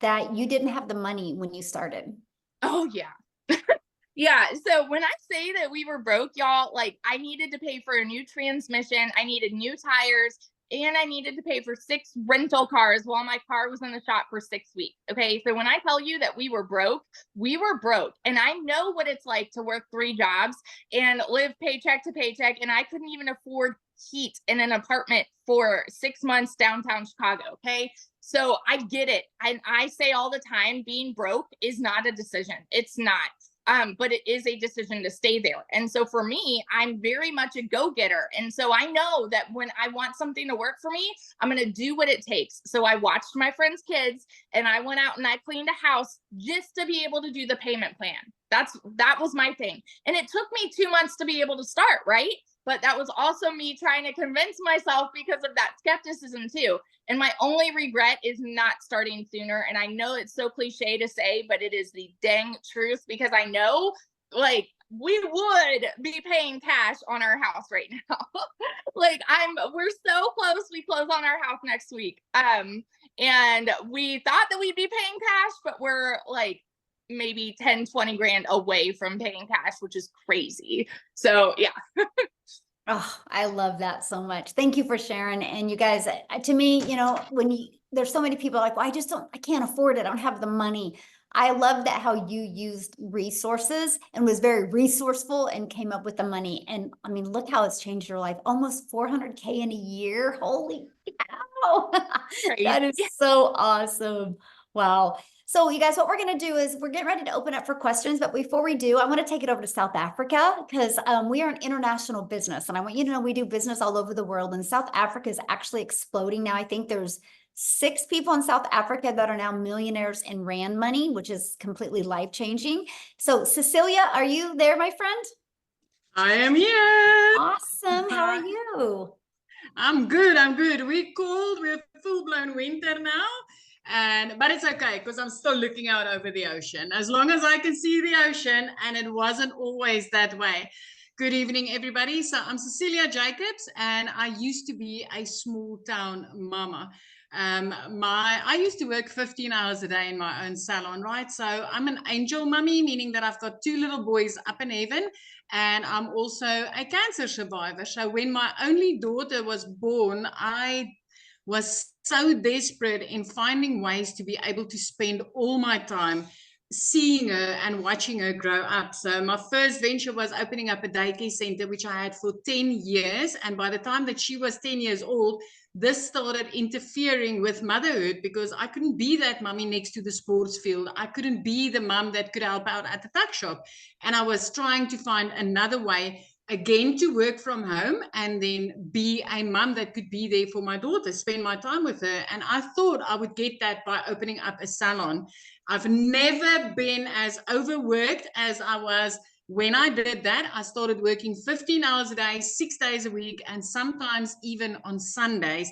Speaker 1: that you didn't have the money when you started.
Speaker 5: Oh, yeah. Yeah. So when I say that we were broke, y'all, like, I needed to pay for a new transmission, I needed new tires, and I needed to pay for 6 rental cars while my car was in the shop for 6 weeks. Okay. So when I tell you that we were broke, we were broke. And I know what it's like to work 3 jobs and live paycheck to paycheck. And I couldn't even afford heat in an apartment for 6 months downtown Chicago. Okay. So I get it. And I say all the time, being broke is not a decision. It's not. But it is a decision to stay there. And so for me, I'm very much a go-getter. And so I know that when I want something to work for me, I'm going to do what it takes. So I watched my friends' kids and I went out and I cleaned a house just to be able to do the payment plan. That was my thing. And it took me 2 months to be able to start, right? But that was also me trying to convince myself because of that skepticism too. And my only regret is not starting sooner. And I know it's so cliche to say, but it is the dang truth, because I know, like, we would be paying cash on our house right now. Like, we're so close. We close on our house next week. And we thought that we'd be paying cash, but we're like maybe 10, 20 grand away from paying cash, which is crazy. So yeah.
Speaker 1: Oh, I love that so much. Thank you for sharing. And you guys, to me, you know, there's so many people like, well, I can't afford it. I don't have the money. I love that how you used resources and was very resourceful and came up with the money. And I mean, look how it's changed your life. Almost 400K in a year. Holy cow. That is so awesome. Wow. So you guys, what we're going to do is we're getting ready to open up for questions. But before we do, I want to take it over to South Africa, because we are an international business. And I want you to know we do business all over the world. And South Africa is actually exploding now. I think there's 6 people in South Africa that are now millionaires in Rand money, which is completely life-changing. So Cecilia, are you there, my friend?
Speaker 6: I am here.
Speaker 1: Awesome. How are you?
Speaker 6: I'm good. We're cold. We're full-blown winter now. But it's okay, because I'm still looking out over the ocean. As long as I can see the ocean, and it wasn't always that way. Good evening, everybody. So I'm Cecilia Jacobs, and I used to be a small town mama. I used to work 15 hours a day in my own salon, right? So I'm an angel mummy, meaning that I've got 2 little boys up in heaven, and I'm also a cancer survivor. So when my only daughter was born, I was so desperate in finding ways to be able to spend all my time seeing her and watching her grow up. So my first venture was opening up a daycare center, which I had for 10 years. And by the time that she was 10 years old, this started interfering with motherhood because I couldn't be that mommy next to the sports field. I couldn't be the mom that could help out at the tuck shop. And I was trying to find another way again to work from home and then be a mom that could be there for my daughter, spend my time with her. And I thought I would get that by opening up a salon. I've never been as overworked as I was when I did that. I started working 15 hours a day, 6 days a week, and sometimes even on Sundays.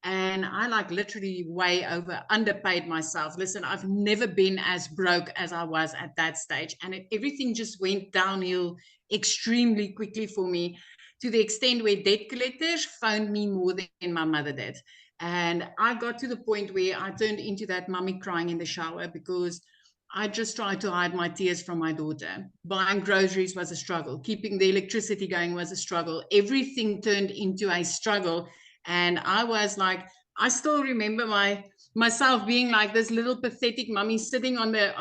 Speaker 6: And I like literally way underpaid myself. Listen, I've never been as broke as I was at that stage. And everything just went downhill extremely quickly for me, to the extent where debt collectors phoned me more than my mother did. And I got to the point where I turned into that mummy crying in the shower because I just tried to hide my tears from my daughter. Buying groceries was a struggle. Keeping the electricity going was a struggle. Everything turned into a struggle. And I was like, I still remember myself being like this little pathetic mummy sitting on the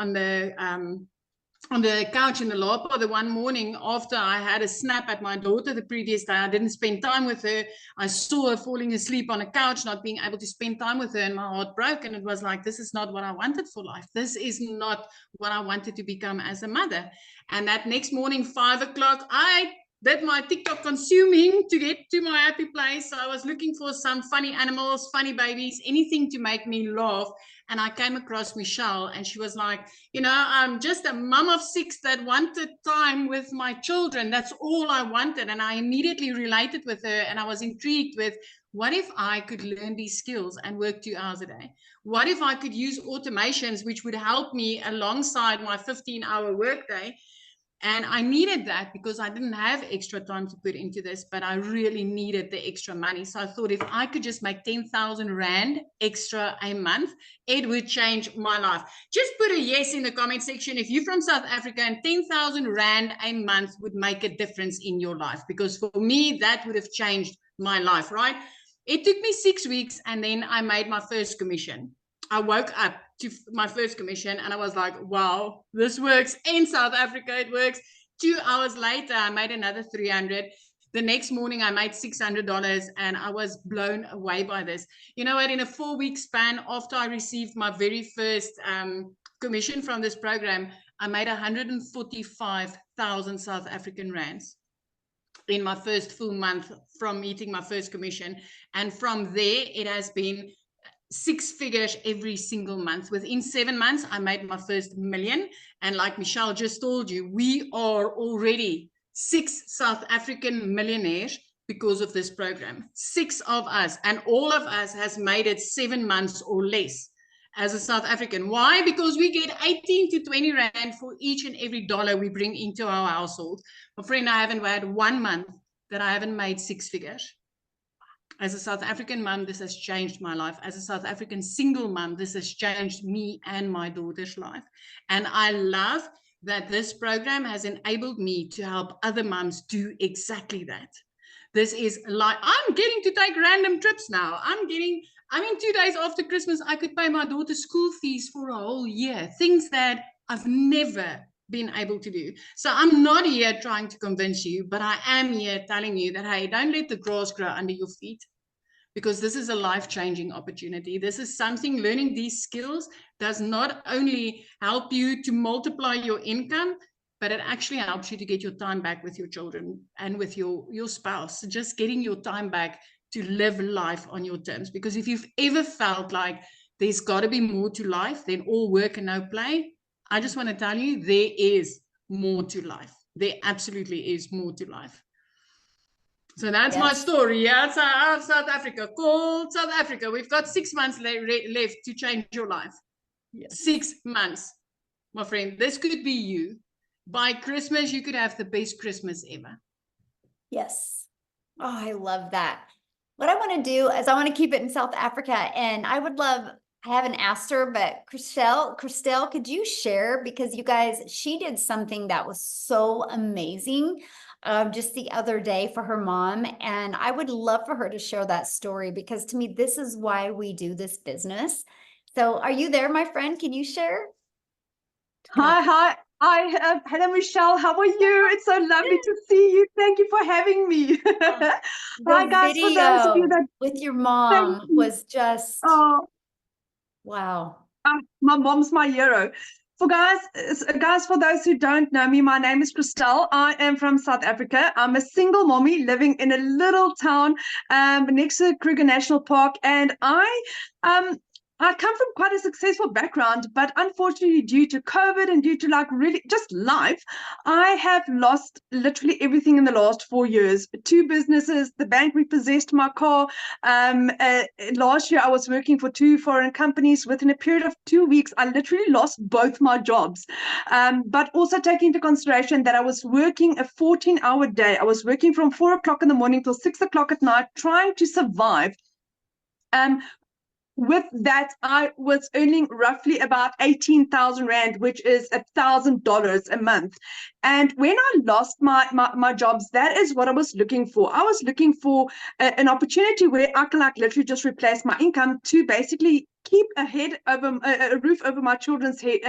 Speaker 6: couch in the lapa the one morning after I had a snap at my daughter the previous day. I didn't spend time with her. I saw her falling asleep on a couch, not being able to spend time with her, and my heart broke. And it was like, this is not what I wanted for life. This is not what I wanted to become as a mother. And that next morning, 5 o'clock, I did my TikTok consuming to get to my happy place. So I was looking for some funny animals, funny babies, anything to make me laugh. And I came across Michelle, and she was like, I'm just a mom of 6 that wanted time with my children. That's all I wanted. And I immediately related with her, and I was intrigued with, what if I could learn these skills and work 2 hours a day? What if I could use automations which would help me alongside my 15-hour workday? And I needed that because I didn't have extra time to put into this, but I really needed the extra money. So I thought, if I could just make 10,000 Rand extra a month, it would change my life. Just put a yes in the comment section if you're from South Africa and 10,000 Rand a month would make a difference in your life. Because for me, that would have changed my life, right? It took me 6 weeks, and then I made my first commission. I woke up to my first commission and I was like, wow, this works. In South Africa, it works. 2 hours later, I made another 300. The next morning, I made $600, and I was blown away by this. You know what? In a 4-week span after I received my very first commission from this program, I made 145,000 South African rands in my first full month from meeting my first commission. And from there, it has been 6 figures every single month. Within 7 months, I made my first million. And like Michelle just told you, we are already 6 South African millionaires because of this program. 6 of us, and all of us has made it 7 months or less as a South African. Why? Because we get 18 to 20 Rand for each and every dollar we bring into our household. My friend, I haven't had 1 month that I haven't made 6 figures. As a South African mom, this has changed my life. As a South African single mom, this has changed me and my daughter's life. And I love that this program has enabled me to help other moms do exactly that. This is like, I'm getting to take random trips now. I mean, 2 days after Christmas, I could pay my daughter's school fees for a whole year. Things that I've never been able to do. So I'm not here trying to convince you, but I am here telling you that, hey, don't let the grass grow under your feet, because this is a life-changing opportunity. This is something, learning these skills does not only help you to multiply your income, but it actually helps you to get your time back with your children and with your spouse, just getting your time back to live life on your terms. Because if you've ever felt like there's got to be more to life than all work and no play, I just want to tell you, there is more to life. There absolutely is more to life. So that's my story. Yeah, it's out of South Africa, called South Africa. We've got 6 months left to change your life. Yes. 6 months, my friend. This could be you. By Christmas, you could have the best Christmas ever.
Speaker 1: Yes. Oh, I love that. What I want to do is I want to keep it in South Africa, and I would love, I haven't asked her, but Christelle, could you share? Because you guys, she did something that was so amazing just the other day for her mom. And I would love for her to share that story, because to me, this is why we do this business. So are you there, my friend? Can you share?
Speaker 7: Hi. Hello, Michelle. How are you? It's so lovely to see you. Thank you for having me.
Speaker 1: The
Speaker 7: Hi, guys. For those of you
Speaker 1: video
Speaker 7: that,
Speaker 1: with your
Speaker 7: thank
Speaker 1: mom
Speaker 7: you.
Speaker 1: was just
Speaker 7: Oh,
Speaker 1: wow.
Speaker 7: my mom's my hero. Guys, for those who don't know me, my name is Christelle. I am from South Africa. I'm a single mommy living in a little town next to Kruger National Park, and I come from quite a successful background, but unfortunately, due to COVID and due to like really just life, I have lost literally everything in the last 4 years. 2 businesses, the bank repossessed my car. Last year, I was working for 2 foreign companies. Within a period of 2 weeks, I literally lost both my jobs. But also taking into consideration that I was working a 14-hour day. I was working from 4 o'clock in the morning till 6 o'clock at night, trying to survive. With that, I was earning roughly about 18,000 Rand, which is $1,000 a month. And when I lost my jobs, that is what I was looking for. I was looking for an opportunity where I can like literally just replace my income to basically keep a roof over my children's head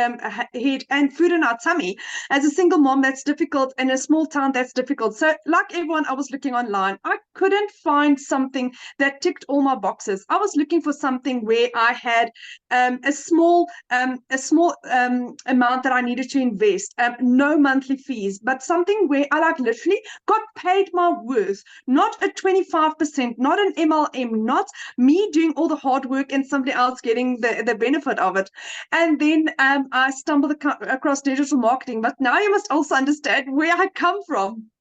Speaker 7: and food in our tummy. As a single mom, that's difficult. In a small town, that's difficult. So like everyone, I was looking online. I couldn't find something that ticked all my boxes. I was looking for something where I had a small amount that I needed to invest, no monthly fees, but something where I like literally got paid my worth, not a 25%, not an MLM, not me doing all the hard work and somebody else getting the benefit of it. And then I stumbled across digital marketing, but now you must also understand where I come from.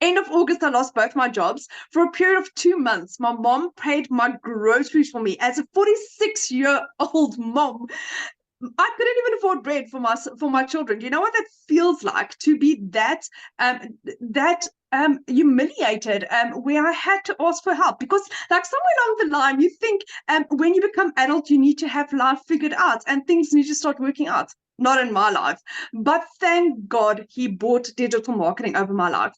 Speaker 7: End of August, I lost both my jobs. For a period of 2 months, my mom paid my groceries for me. As a 46-year-old mom, I couldn't even afford bread for my children. Do you know what that feels like to be that humiliated, where I had to ask for help? Because like somewhere along the line, you think when you become adult, you need to have life figured out and things need to start working out. Not in my life, but thank God he bought digital marketing over my life.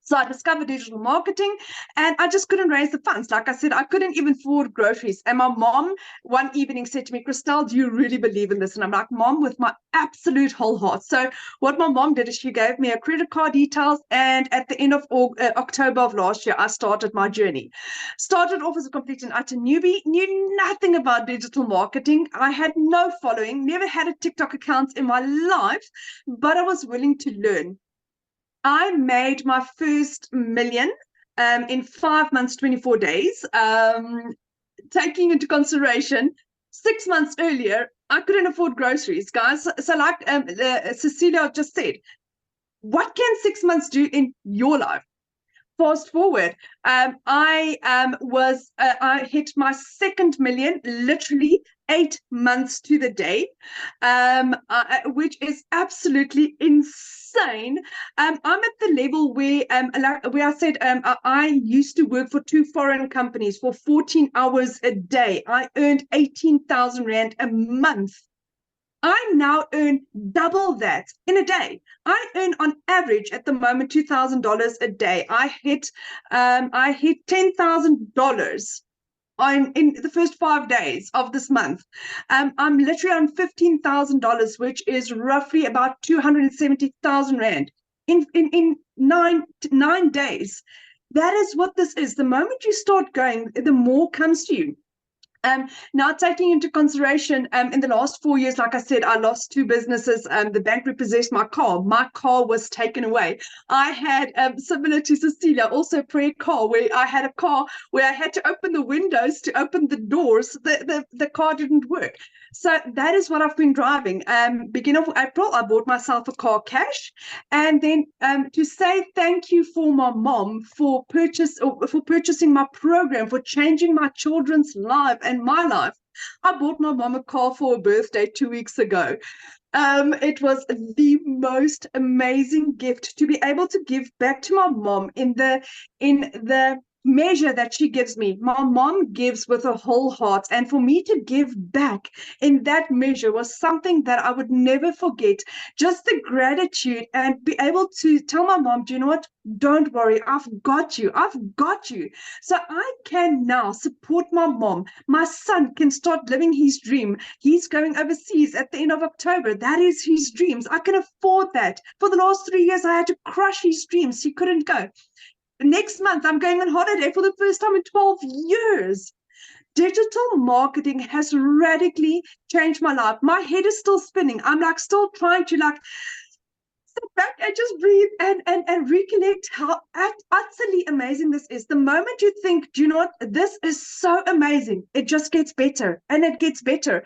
Speaker 7: So I discovered digital marketing and I just couldn't raise the funds. Like I said, I couldn't even afford groceries. And my mom one evening said to me, Christelle, do you really believe in this? And I'm like, Mom, with my absolute whole heart. So what my mom did is she gave me a credit card details. And at the end of October of last year, I started my journey. Started off as a complete and utter newbie, knew nothing about digital marketing. I had no following, never had a TikTok account in my life, but I was willing to learn. I made my first million in 5 months, 24 days. Taking into consideration, 6 months earlier, I couldn't afford groceries, guys. So like Cecilia just said, what can 6 months do in your life? Fast forward, I hit my second million literally 8 months to the day, which is absolutely insane. I'm at the level where I said I used to work for 2 foreign companies for 14 hours a day. I earned 18,000 Rand a month. I now earn double that in a day. I earn on average at the moment $2,000 a day. I hit $10,000 in the first 5 days of this month. I'm literally on $15,000, which is roughly about 270,000 Rand in 9 days. That is what this is. The moment you start going, the more comes to you. Now, taking into consideration, in the last 4 years, like I said, I lost 2 businesses. The bank repossessed my car. My car was taken away. I had, similar to Cecilia, also a prayer car where I had a car where I had to open the windows to open the doors. The car didn't work. So that is what I've been driving. Beginning of April, I bought myself a car cash. And then to say thank you for my mom for purchasing my program, for changing my children's life and my life. I bought my mom a car for her birthday 2 weeks ago. It was the most amazing gift to be able to give back to my mom in the measure that she gives me, my mom gives with her whole heart. And for me to give back in that measure was something that I would never forget. Just the gratitude and be able to tell my mom, do you know what? Don't worry, I've got you. I've got you. So I can now support my mom. My son can start living his dream. He's going overseas at the end of October. That is his dreams. I can afford that. For the last 3 years, I had to crush his dreams. He couldn't go. Next month, I'm going on holiday for the first time in 12 years. Digital marketing has radically changed my life. My head is still spinning. I'm like still trying to like sit back and just breathe and recollect how utterly amazing this is. The moment you think, do you know what, this is so amazing, it just gets better and it gets better.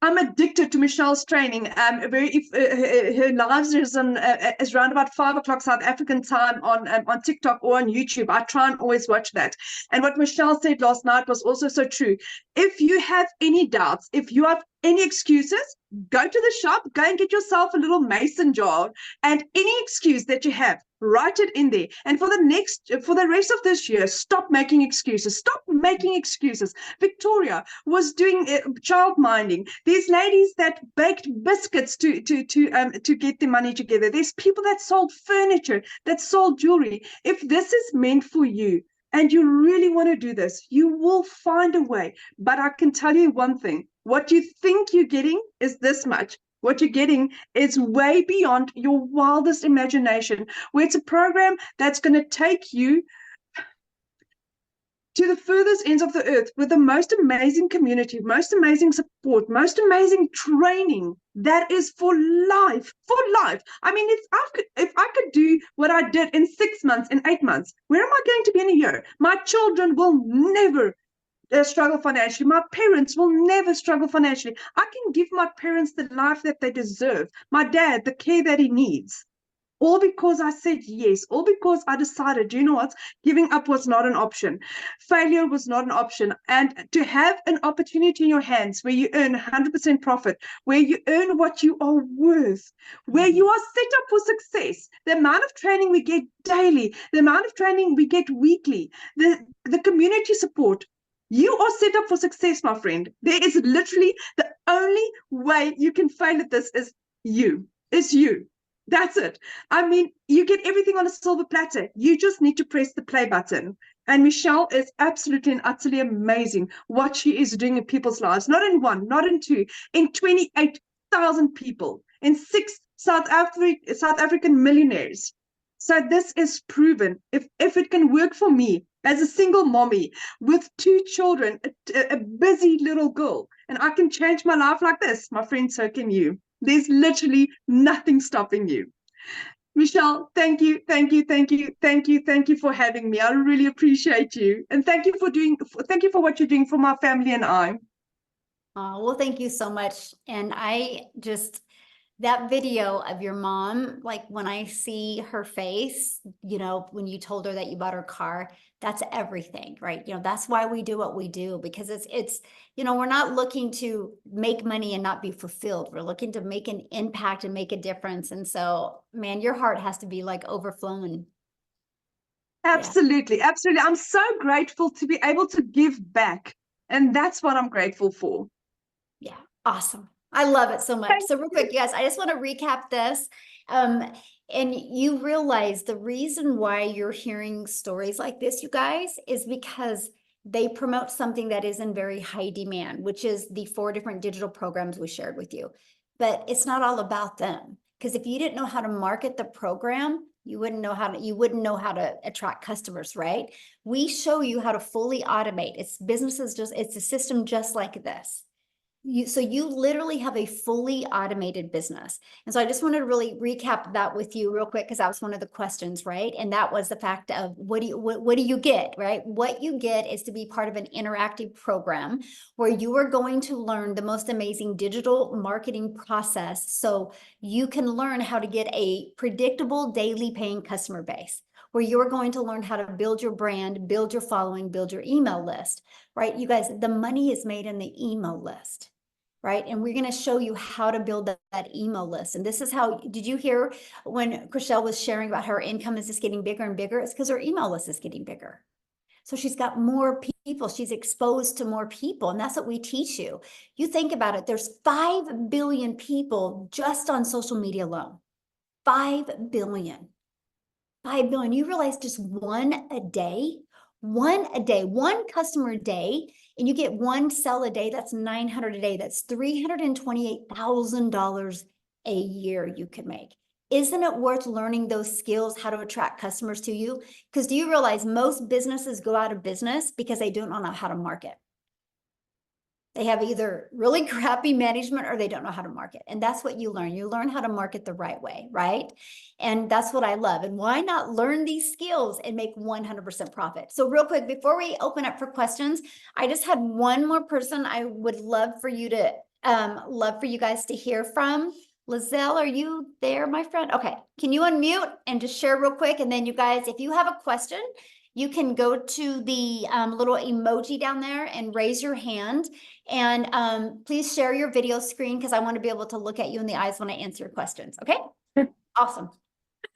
Speaker 7: I'm addicted to Michelle's training. Her lives is around about 5 o'clock South African time on TikTok or on YouTube. I try and always watch that. And what Michelle said last night was also so true. If you have any doubts, if you have any excuses, go to the shop, go and get yourself a little mason jar, and any excuse that you have, write it in there. And for the rest of this year, stop making excuses. Stop making excuses. Victoria was doing child minding. There's ladies that baked biscuits to get the money together. There's people that sold furniture, that sold jewelry. If this is meant for you, and you really want to do this, you will find a way. But I can tell you one thing, what you think you're getting is this much. What you're getting is way beyond your wildest imagination, where it's a program that's going to take you to the furthest ends of the earth with the most amazing community, most amazing support, most amazing training that is for life, for life. I mean, if I could do what I did in 6 months, in 8 months, where am I going to be in a year? My children will never struggle financially. My parents will never struggle financially. I can give my parents the life that they deserve. My dad, the care that he needs. All because I said yes, all because I decided, you know what, giving up was not an option. Failure was not an option. And to have an opportunity in your hands where you earn 100% profit, where you earn what you are worth, where you are set up for success, the amount of training we get daily, the amount of training we get weekly, the community support, you are set up for success, my friend. There is literally the only way you can fail at this is you. It's you. That's it. I mean, you get everything on a silver platter. You just need to press the play button. And Michelle is absolutely and utterly amazing what she is doing in people's lives. Not in one, not in two, in 28,000 people, in 6 South African millionaires. So this is proven. If it can work for me as a single mommy with 2 children, a busy little girl, and I can change my life like this, my friend, so can you. There's literally nothing stopping you. Michelle, thank you for having me. I really appreciate you. And thank you for what you're doing for my family and I.
Speaker 1: Well, thank you so much. And that video of your mom, like when I see her face, you know, when you told her that you bought her car, that's everything, right? You know, that's why we do what we do, because it's, you know, we're not looking to make money and not be fulfilled. We're looking to make an impact and make a difference. And so, man, your heart has to be like overflowing.
Speaker 7: Absolutely. Absolutely. I'm so grateful to be able to give back. And that's what I'm grateful for.
Speaker 1: Yeah. Awesome. I love it so much. So real quick, guys, I just want to recap this. And you realize the reason why you're hearing stories like this, you guys, is because they promote something that is in very high demand, which is the 4 different digital programs we shared with you. But it's not all about them. Because if you didn't know how to market the program, you wouldn't know how to attract customers, right? We show you how to fully automate. It's a system just like this. So you literally have a fully automated business. And so I just wanted to really recap that with you real quick, because that was one of the questions, right? And that was the fact of what do you get, right? What you get is to be part of an interactive program where you are going to learn the most amazing digital marketing process so you can learn how to get a predictable daily paying customer base, where you're going to learn how to build your brand, build your following, build your email list, right? You guys, the money is made in the email list. right? And we're going to show you how to build that email list. And this is how, did you hear when Chriselle was sharing about her income is just getting bigger and bigger? It's because her email list is getting bigger. So she's got more people, she's exposed to more people, and that's what we teach you. You think about it, there's 5 billion people just on social media alone. 5 billion. 5 billion. You realize just one a day, one customer a day, and you get one sell a day, that's 900 a day. That's $328,000 a year you could make. Isn't it worth learning those skills, how to attract customers to you? Because do you realize most businesses go out of business because they don't know how to market? They have either really crappy management or they don't know how to market. And that's what you learn. You learn how to market the right way, right? And that's what I love. And why not learn these skills and make 100% profit? So real quick, before we open up for questions, I just had one more person I would love for you to, love for you guys to hear from. Lizelle, are you there, my friend? Okay. Can you unmute and just share real quick? And then you guys, if you have a question, you can go to the little emoji down there and raise your hand. And please share your video screen because I want to be able to look at you in the eyes when I answer your questions. Okay? Awesome.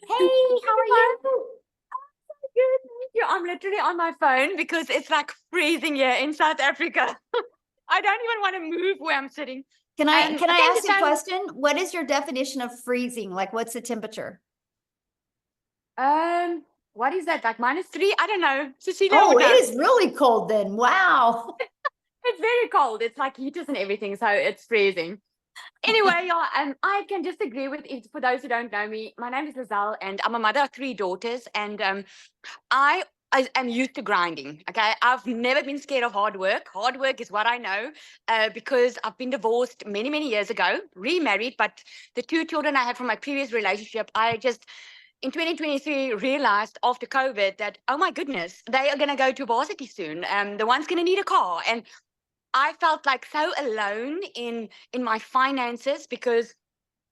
Speaker 1: Hey, how are you?
Speaker 8: Good, thank you. I'm literally on my phone because it's like freezing here in South Africa. I don't even want to move where I'm sitting.
Speaker 1: Can I
Speaker 8: I think
Speaker 1: ask
Speaker 8: the
Speaker 1: you a
Speaker 8: time-
Speaker 1: question? What is your definition of freezing? Like, what's the temperature?
Speaker 8: What is that? Like -3? I don't know. Cecilia
Speaker 1: Oh,
Speaker 8: would
Speaker 1: it
Speaker 8: know.
Speaker 1: is really cold then. Wow.
Speaker 8: It's very cold. It's like heaters and everything, so it's freezing. Anyway, yeah, I can just agree with it. For those who don't know me, my name is Lizelle, and I'm a mother of 3 daughters, and I am used to grinding. Okay, I've never been scared of hard work. Hard work is what I know, because I've been divorced many years ago, remarried, but the 2 children I had from my previous relationship, I just in 2023 realized after COVID that, oh my goodness, they are going to go to varsity soon. The one's going to need a car, and I felt like so alone in my finances because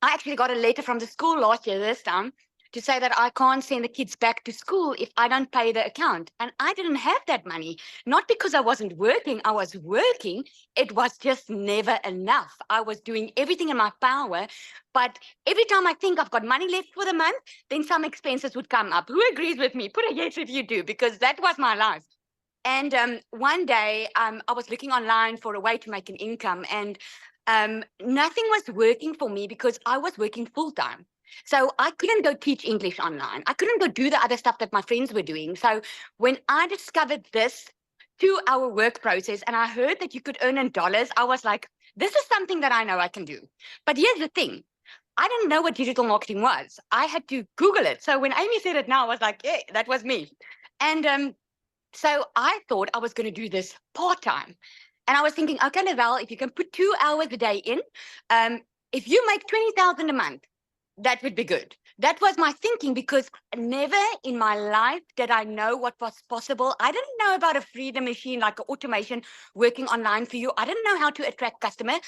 Speaker 8: I actually got a letter from the school last year this time to say that I can't send the kids back to school if I don't pay the account. And I didn't have that money, not because I wasn't working. I was working. It was just never enough. I was doing everything in my power. But every time I think I've got money left for the month, then some expenses would come up. Who agrees with me? Put a yes if you do, because that was my life. And one day I was looking online for a way to make an income, and nothing was working for me because I was working full time. So I couldn't go teach English online. I couldn't go do the other stuff that my friends were doing. So when I discovered this 2-hour work process and I heard that you could earn in dollars, I was like, this is something that I know I can do. But here's the thing. I didn't know what digital marketing was. I had to Google it. So when Amy said it now, I was like, yeah, that was me. And so I thought I was going to do this part-time. And I was thinking, okay, Lizelle, if you can put 2 hours a day in, if you make $20,000 a month, that would be good. That was my thinking, because never in my life did I know what was possible. I didn't know about a freedom machine, like automation working online for you. I didn't know how to attract customers.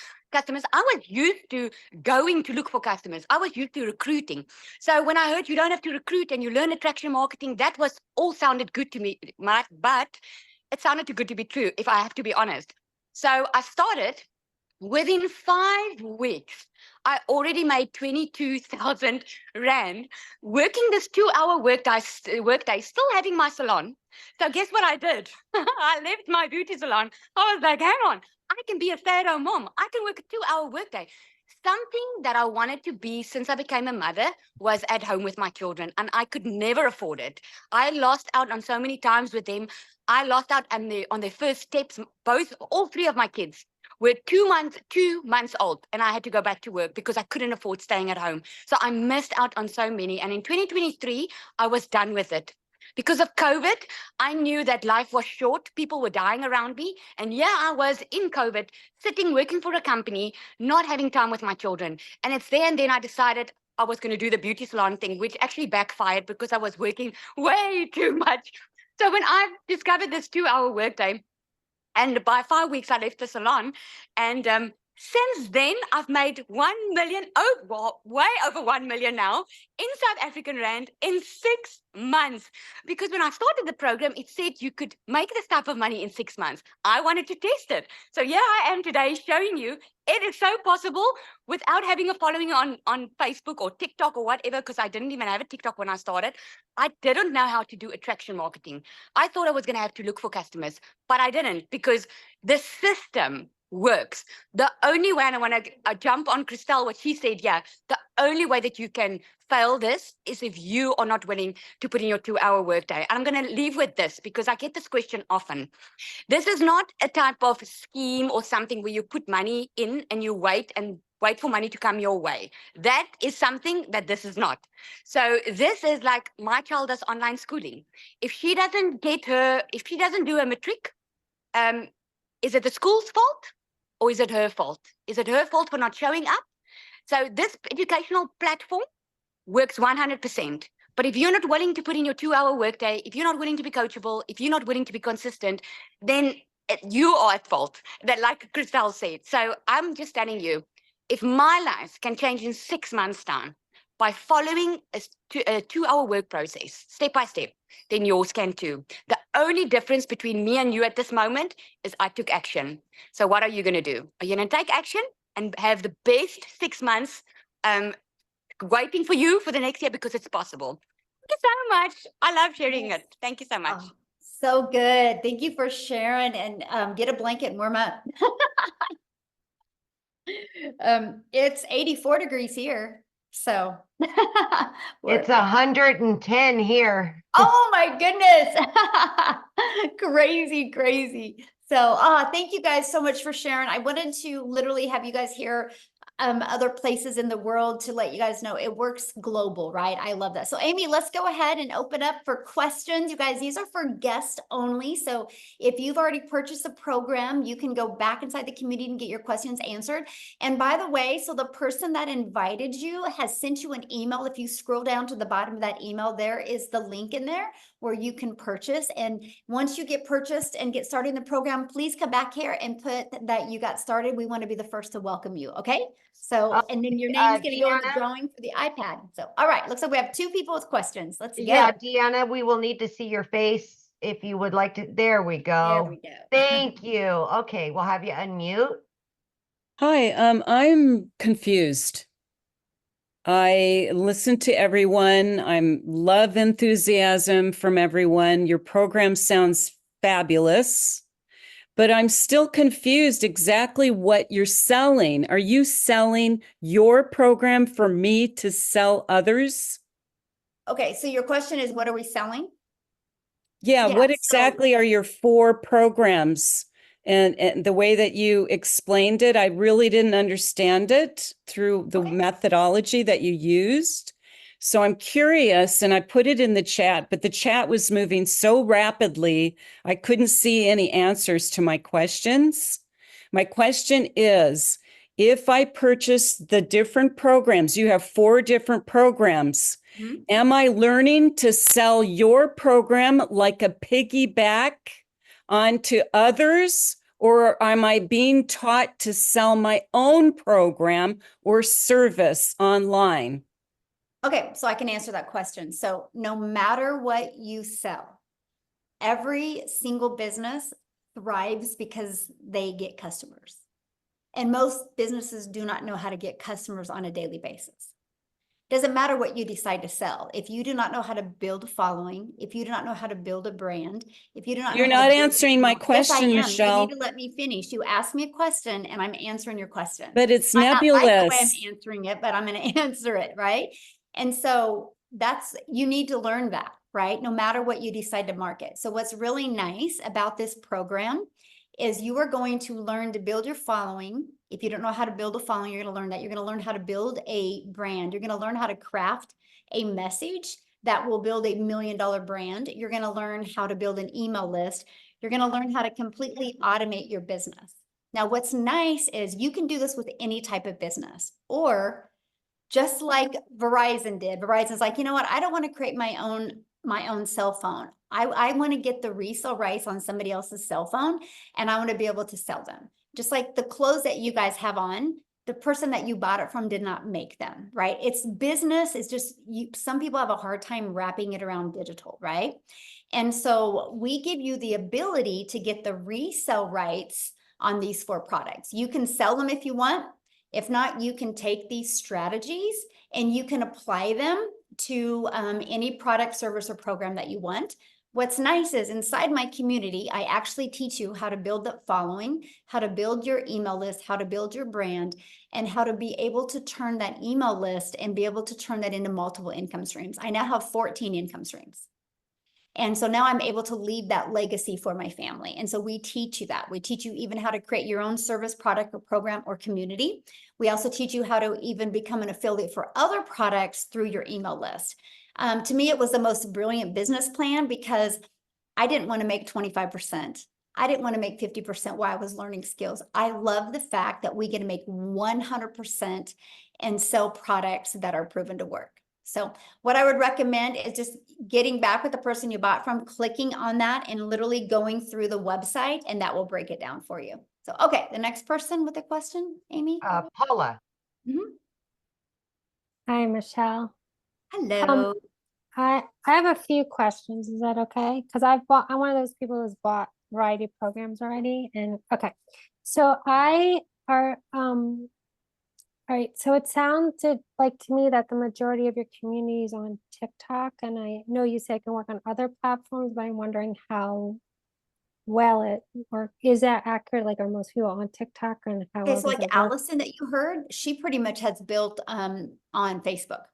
Speaker 8: I was used to going to look for customers. I was used to recruiting. So when I heard you don't have to recruit and you learn attraction marketing, that was all sounded good to me, but it sounded too good to be true, if I have to be honest. So I started. Within 5 weeks, I already made 22,000 Rand working this 2-hour workday, still having my salon. So guess what I did? I left my beauty salon. I was like, hang on, I can be a stay-at-home mom. I can work a 2-hour workday. Something that I wanted to be since I became a mother was at home with my children, and I could never afford it. I lost out on so many times with them. I lost out on their first steps. All 3 of my kids were 2 months old, and I had to go back to work because I couldn't afford staying at home. So I missed out on so many. And in 2023, I was done with it. Because of COVID, I knew that life was short. People were dying around me. And yeah, I was in COVID, sitting, working for a company, not having time with my children. And it's there and then I decided I was going to do the beauty salon thing, which actually backfired because I was working way too much. So when I discovered this 2-hour workday, and by 5 weeks, I left the salon, and Since then, I've made 1 million, way over 1 million now in South African Rand in 6 months. Because when I started the program, it said you could make this type of money in 6 months. I wanted to test it. So here I am today showing you it is so possible without having a following on Facebook or TikTok or whatever, because I didn't even have a TikTok when I started. I didn't know how to do attraction marketing. I thought I was going to have to look for customers, but I didn't, because the system works. The only way, and I want to jump on Christelle, what she said, yeah, the only way that you can fail this is if you are not willing to put in your 2-hour workday. And I'm going to leave with this because I get this question often. This is not a type of scheme or something where you put money in and you wait for money to come your way. That is something that this is not. So this is like my child does online schooling. If she doesn't do a matric, is it the school's fault? Or is it her fault? Is it her fault for not showing up? So this educational platform works 100%. But if you're not willing to put in your 2-hour workday, if you're not willing to be coachable, if you're not willing to be consistent, then you are at fault. That, like Christelle said. So I'm just telling you, if my life can change in 6 months' time by following a 2-hour work process, step by step, then yours can too. The only difference between me and you at this moment is I took action. So what are you going to do? Are you going to take action and have the best 6 months waiting for you for the next year, because it's possible? Thank you so much. I love sharing it. Thank you so much.
Speaker 1: Oh, so good. Thank you for sharing, and get a blanket and warm up. It's 84 degrees here. So
Speaker 2: It's 110 here.
Speaker 1: oh my goodness. Crazy, crazy. So thank you guys so much for sharing. I wanted to literally have you guys hear other places in the world to let you guys know it works global, right? I love that. So Amy, let's go ahead and open up for questions. You guys, these are for guests only. So if you've already purchased the program, you can go back inside the community and get your questions answered. And by the way, so the person that invited you has sent you an email. If you scroll down to the bottom of that email, there is the link in there where you can purchase. And once you get purchased and get started in the program, please come back here and put that you got started. We want to be the first to welcome you. Okay. So, and then your name's going to go in the
Speaker 2: Deanna?
Speaker 1: drawing for the iPad. So, all right. Looks like we have 2 people with questions. Let's go.
Speaker 2: Yeah, Deanna, we will need to see your face if you would like to. There we
Speaker 1: There
Speaker 2: go.
Speaker 1: we go.
Speaker 2: Thank you. Okay, we'll have you unmute.
Speaker 9: Hi, I'm confused. I listen to everyone. I'm love enthusiasm from everyone. Your program sounds fabulous, but I'm still confused exactly what you're selling. Are you selling your program for me to sell others?
Speaker 1: Okay. So your question is, what are we selling?
Speaker 9: Yeah,
Speaker 1: Yeah,
Speaker 9: what
Speaker 1: so-
Speaker 9: exactly are your 4 programs? And the way that you explained it, I really didn't understand it through the
Speaker 1: Okay.
Speaker 9: methodology that you used. So I'm curious, and I put it in the chat, but the chat was moving so rapidly, I couldn't see any answers to my questions. My question is, if I purchase the different programs, you have 4 different programs,
Speaker 1: Mhm.
Speaker 9: am I learning to sell your program like a piggyback onto others, or am I being taught to sell my own program or service online?
Speaker 1: Okay, so I can answer that question. So no matter what you sell, every single business thrives because they get customers. And most businesses do not know how to get customers on a daily basis. Doesn't matter what you decide to sell. If you do not know how to build a following, if you do not know how to build a brand, if you do not
Speaker 9: You're
Speaker 1: know how to
Speaker 9: not
Speaker 1: build
Speaker 9: answering my
Speaker 1: email- Yes, I
Speaker 9: question,
Speaker 1: am. You
Speaker 9: Michelle.
Speaker 1: need to let me finish. You asked me a question and I'm answering your question.
Speaker 9: But it's
Speaker 1: Might not like the way
Speaker 9: nebulous.
Speaker 1: I'm answering it, but I'm going to answer it, right? And so you need to learn that, right? No matter what you decide to market. So what's really nice about this program is you are going to learn to build your following. If you don't know how to build a following, you're going to learn that. You're going to learn how to build a brand. You're going to learn how to craft a message that will build $1 million brand. You're going to learn how to build an email list. You're going to learn how to completely automate your business. Now, what's nice is you can do this with any type of business, or just like Verizon did. Verizon's like, you know what? I don't want to create my own cell phone. I want to get the resale rights on somebody else's cell phone, and I want to be able to sell them. just like the clothes that you guys have on, the person that you bought it from did not make them, right? It's business. It's just some people have a hard time wrapping it around digital, right? And so we give you the ability to get the resale rights on these 4 products. You can sell them if you want. If not, you can take these strategies and you can apply them to any product, service, or program that you want. What's nice is inside my community, I actually teach you how to build that following, how to build your email list, how to build your brand, and how to be able to turn that email list and be able to turn that into multiple income streams. I now have 14 income streams. And so now I'm able to leave that legacy for my family. And so we teach you that. We teach you even how to create your own service, product, or program, or community. We also teach you how to even become an affiliate for other products through your email list. To me, it was the most brilliant business plan because I didn't want to make 25%. I didn't want to make 50% while I was learning skills. I love the fact that we get to make 100% and sell products that are proven to work. So what I would recommend is just getting back with the person you bought from, clicking on that and literally going through the website, and that will break it down for you. So, okay, the next person with a question, Amy.
Speaker 2: Paula.
Speaker 10: Hi, Michelle.
Speaker 1: Hello.
Speaker 10: I have a few questions. Is that okay? Because I'm one of those people who's bought variety of programs already. And okay, so all right. So it sounded like to me that the majority of your community is on TikTok, and I know you say it can work on other platforms, but I'm wondering how well it works. Is that accurate? Like, are most people on TikTok, and how
Speaker 1: Okay,
Speaker 10: well
Speaker 1: so
Speaker 10: does
Speaker 1: like
Speaker 10: it work?
Speaker 1: Allison that you heard, she pretty much has built on Facebook.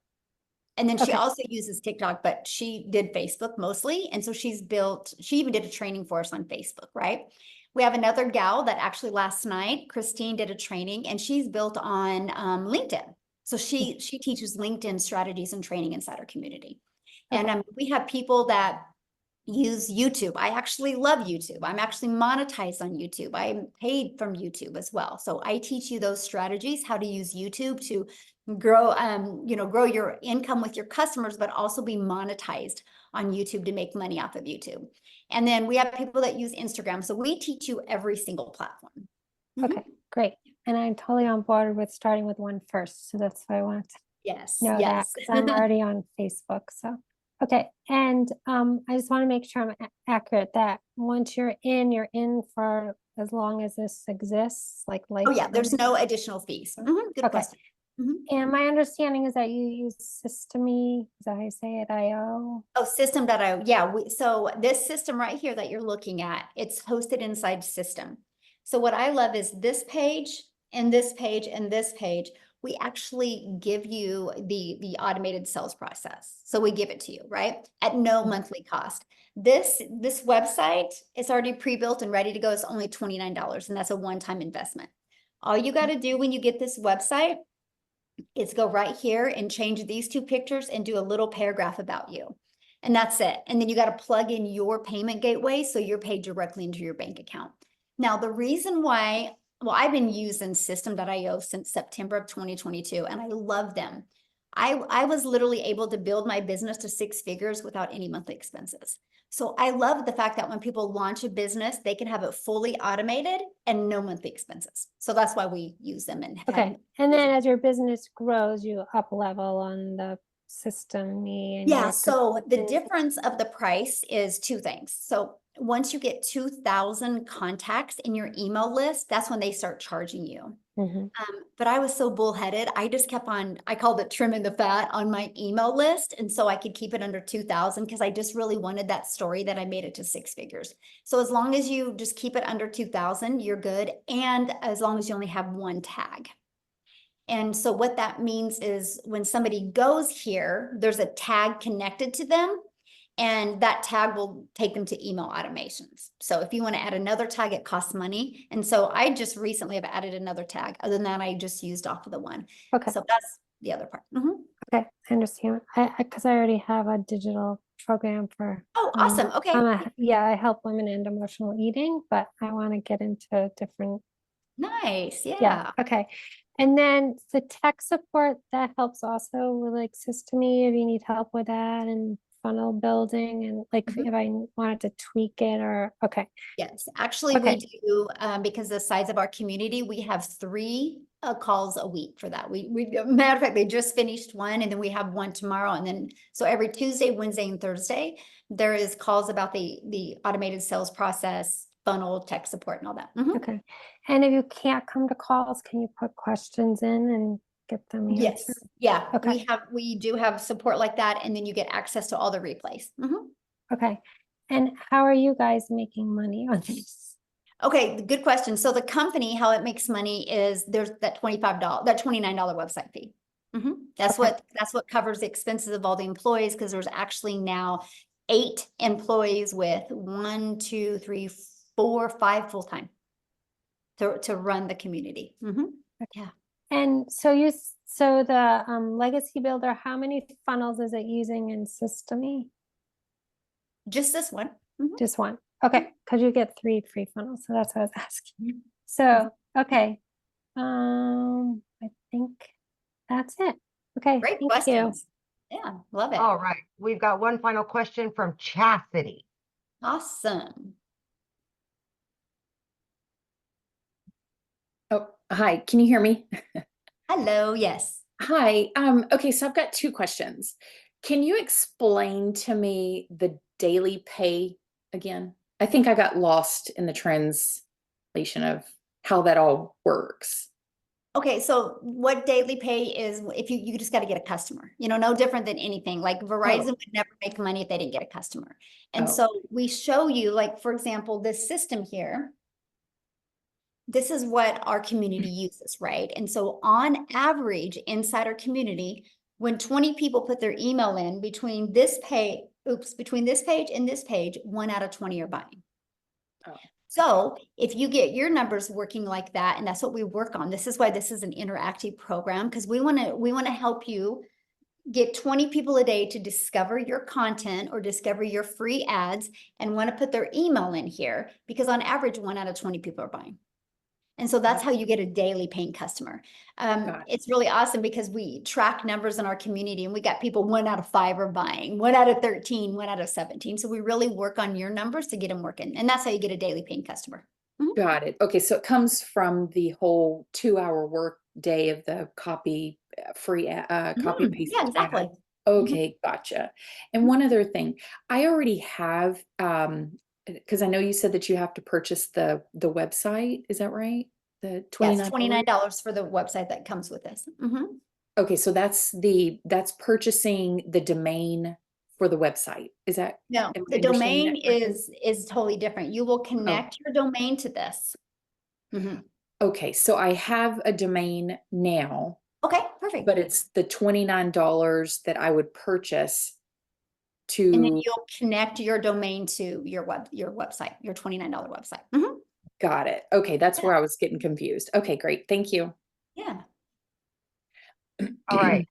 Speaker 1: And then she
Speaker 10: Okay.
Speaker 1: also uses TikTok, but she did Facebook mostly. And so she even did a training for us on Facebook, right? We have another gal that actually last night, Christine, did a training, and she's built on LinkedIn. So she teaches LinkedIn strategies and training inside our community.
Speaker 10: Okay.
Speaker 1: And we have people that use YouTube. I actually love YouTube. I'm actually monetized on YouTube. I'm paid from YouTube as well. So I teach you those strategies, how to use YouTube to grow, grow your income with your customers, but also be monetized on YouTube to make money off of YouTube. And then we have people that use Instagram. So we teach you every single platform.
Speaker 10: Okay, great. And I'm totally on board with starting with one first. So that's why I wanted to
Speaker 1: Yes.
Speaker 10: know that,
Speaker 1: Yes.
Speaker 10: 'cause I'm already on Facebook. So, okay. And I just want to make sure I'm accurate that once you're in for as long as this exists, like
Speaker 1: Oh yeah, there's
Speaker 10: lifetime.
Speaker 1: no additional fees. Good
Speaker 10: Okay.
Speaker 1: question.
Speaker 10: And my understanding is that you use Systeme, is that how you say it, IO?
Speaker 1: Oh, System.io. Yeah, so this system right here that you're looking at, it's hosted inside System. So what I love is this page and this page and this page, we actually give you the automated sales process. So we give it to you, right? At no monthly cost. This website is already pre-built and ready to go. It's only $29, and that's a one-time investment. All you got to do when you get this website is go right here and change these 2 pictures and do a little paragraph about you. And that's it. And then you got to plug in your payment gateway so you're paid directly into your bank account. Now, the reason why, well, I've been using System.io since September of 2022, and I love them. I was literally able to build my business to 6 figures without any monthly expenses. So I love the fact that when people launch a business, they can have it fully automated and no monthly expenses. So that's why we use them. And
Speaker 10: Okay. And then as your business grows, you up level on the system.
Speaker 1: Yeah, so the difference of the price is 2 things. So once you get 2,000 contacts in your email list, that's when they start charging you. But I was so bullheaded. I just kept on, I called it trimming the fat on my email list. And so I could keep it under 2,000 because I just really wanted that story that I made it to 6 figures. So as long as you just keep it under 2,000, you're good. And as long as you only have 1 tag. And so what that means is when somebody goes here, there's a tag connected to them, and that tag will take them to email automations. So if you want to add another tag, it costs money. And so I just recently have added another tag. Other than that, I just used off of the one.
Speaker 10: Okay.
Speaker 1: So that's the other part.
Speaker 10: Okay, I understand. Because I already have a digital program for.
Speaker 1: Oh, awesome. Okay.
Speaker 10: I help women end emotional eating, but I want to get into different.
Speaker 1: Nice. Yeah.
Speaker 10: Okay. And then the tech support that helps also with like Systeme if you need help with that and funnel building and like
Speaker 1: Mhm.
Speaker 10: if I wanted to tweak it or, okay.
Speaker 1: Yes, actually, we
Speaker 10: Okay.
Speaker 1: do, because the size of our community, we have 3 calls a week for that. Matter of fact, they just finished one, and then we have one tomorrow, and then, so every Tuesday, Wednesday, and Thursday, there is calls about the automated sales process, funnel, tech support, and all that. Mhm.
Speaker 10: Okay. And if you can't come to calls, can you put questions in and get them
Speaker 1: Yes,
Speaker 10: answered?
Speaker 1: yeah,
Speaker 10: Okay.
Speaker 1: we do have support like that, and then you get access to all the replays. Mhm.
Speaker 10: Okay. And how are you guys making money on this?
Speaker 1: Okay, good question. So the company, how it makes money is there's that $29 website fee. That's
Speaker 10: Okay.
Speaker 1: that's what covers the expenses of all the employees, because there's actually now 8 employees with 1, 2, 3, 4, 5 full-time to run the community. Yeah.
Speaker 10: And so so the Legacy Builder, how many funnels is it using in Systemy?
Speaker 1: Just this one. Mhm.
Speaker 10: Just one. Okay, because you get 3 free funnels, so that's what I was asking.
Speaker 1: Mhm.
Speaker 10: So, okay. I think that's it. Okay,
Speaker 1: Great
Speaker 10: thank you.
Speaker 1: questions. Yeah, love it.
Speaker 2: All right, we've got one final question from Chastity.
Speaker 1: Awesome.
Speaker 11: Oh, hi, can you hear me?
Speaker 1: Hello, yes.
Speaker 11: Hi, okay, so I've got 2 questions. Can you explain to me the daily pay again? I think I got lost in the translation of how that all works.
Speaker 1: Okay, so what daily pay is, if you just got to get a customer, no different than anything. Like Verizon would never make money if they didn't get a customer. And
Speaker 11: Oh.
Speaker 1: so we show you, like, for example, this system here. This is what our community uses, right? And so on average, inside our community, when 20 people put their email in between this page and this page, 1 out of 20 are buying.
Speaker 11: Oh.
Speaker 1: So if you get your numbers working like that, and that's what we work on, this is why this is an interactive program, because we want to help you get 20 people a day to discover your content or discover your free ads and want to put their email in here, because on average, 1 out of 20 people are buying. And so that's how you get a daily paying customer. It's really awesome because we track numbers in our community, and we got people 1 out of 5 are buying, 1 out of 13, 1 out of 17. So we really work on your numbers to get them working. And that's how you get a daily paying customer.
Speaker 11: Got it. Okay, so it comes from the whole 2-hour work day of the copy free copy paste.
Speaker 1: Yeah, exactly.
Speaker 11: ad. Okay, gotcha. And one other thing, I already have because I know you said that you have to purchase the website. Is that right? The
Speaker 1: Yes,
Speaker 11: $29?
Speaker 1: $29 for the website that comes with this.
Speaker 11: Okay, so that's purchasing the domain for the website. Is that?
Speaker 1: No,
Speaker 11: am
Speaker 1: the
Speaker 11: I understanding
Speaker 1: domain
Speaker 11: that correctly?
Speaker 1: is totally different. You will connect your domain to this.
Speaker 11: Okay, so I have a domain now,
Speaker 1: Okay, perfect.
Speaker 11: but it's the $29 that I would purchase
Speaker 1: And then
Speaker 11: to.
Speaker 1: you'll connect your domain to your website, your $29 website.
Speaker 11: Got it. Okay, that's
Speaker 1: Yeah.
Speaker 11: where I was getting confused. Okay, great. Thank you.
Speaker 1: Yeah.
Speaker 2: All right.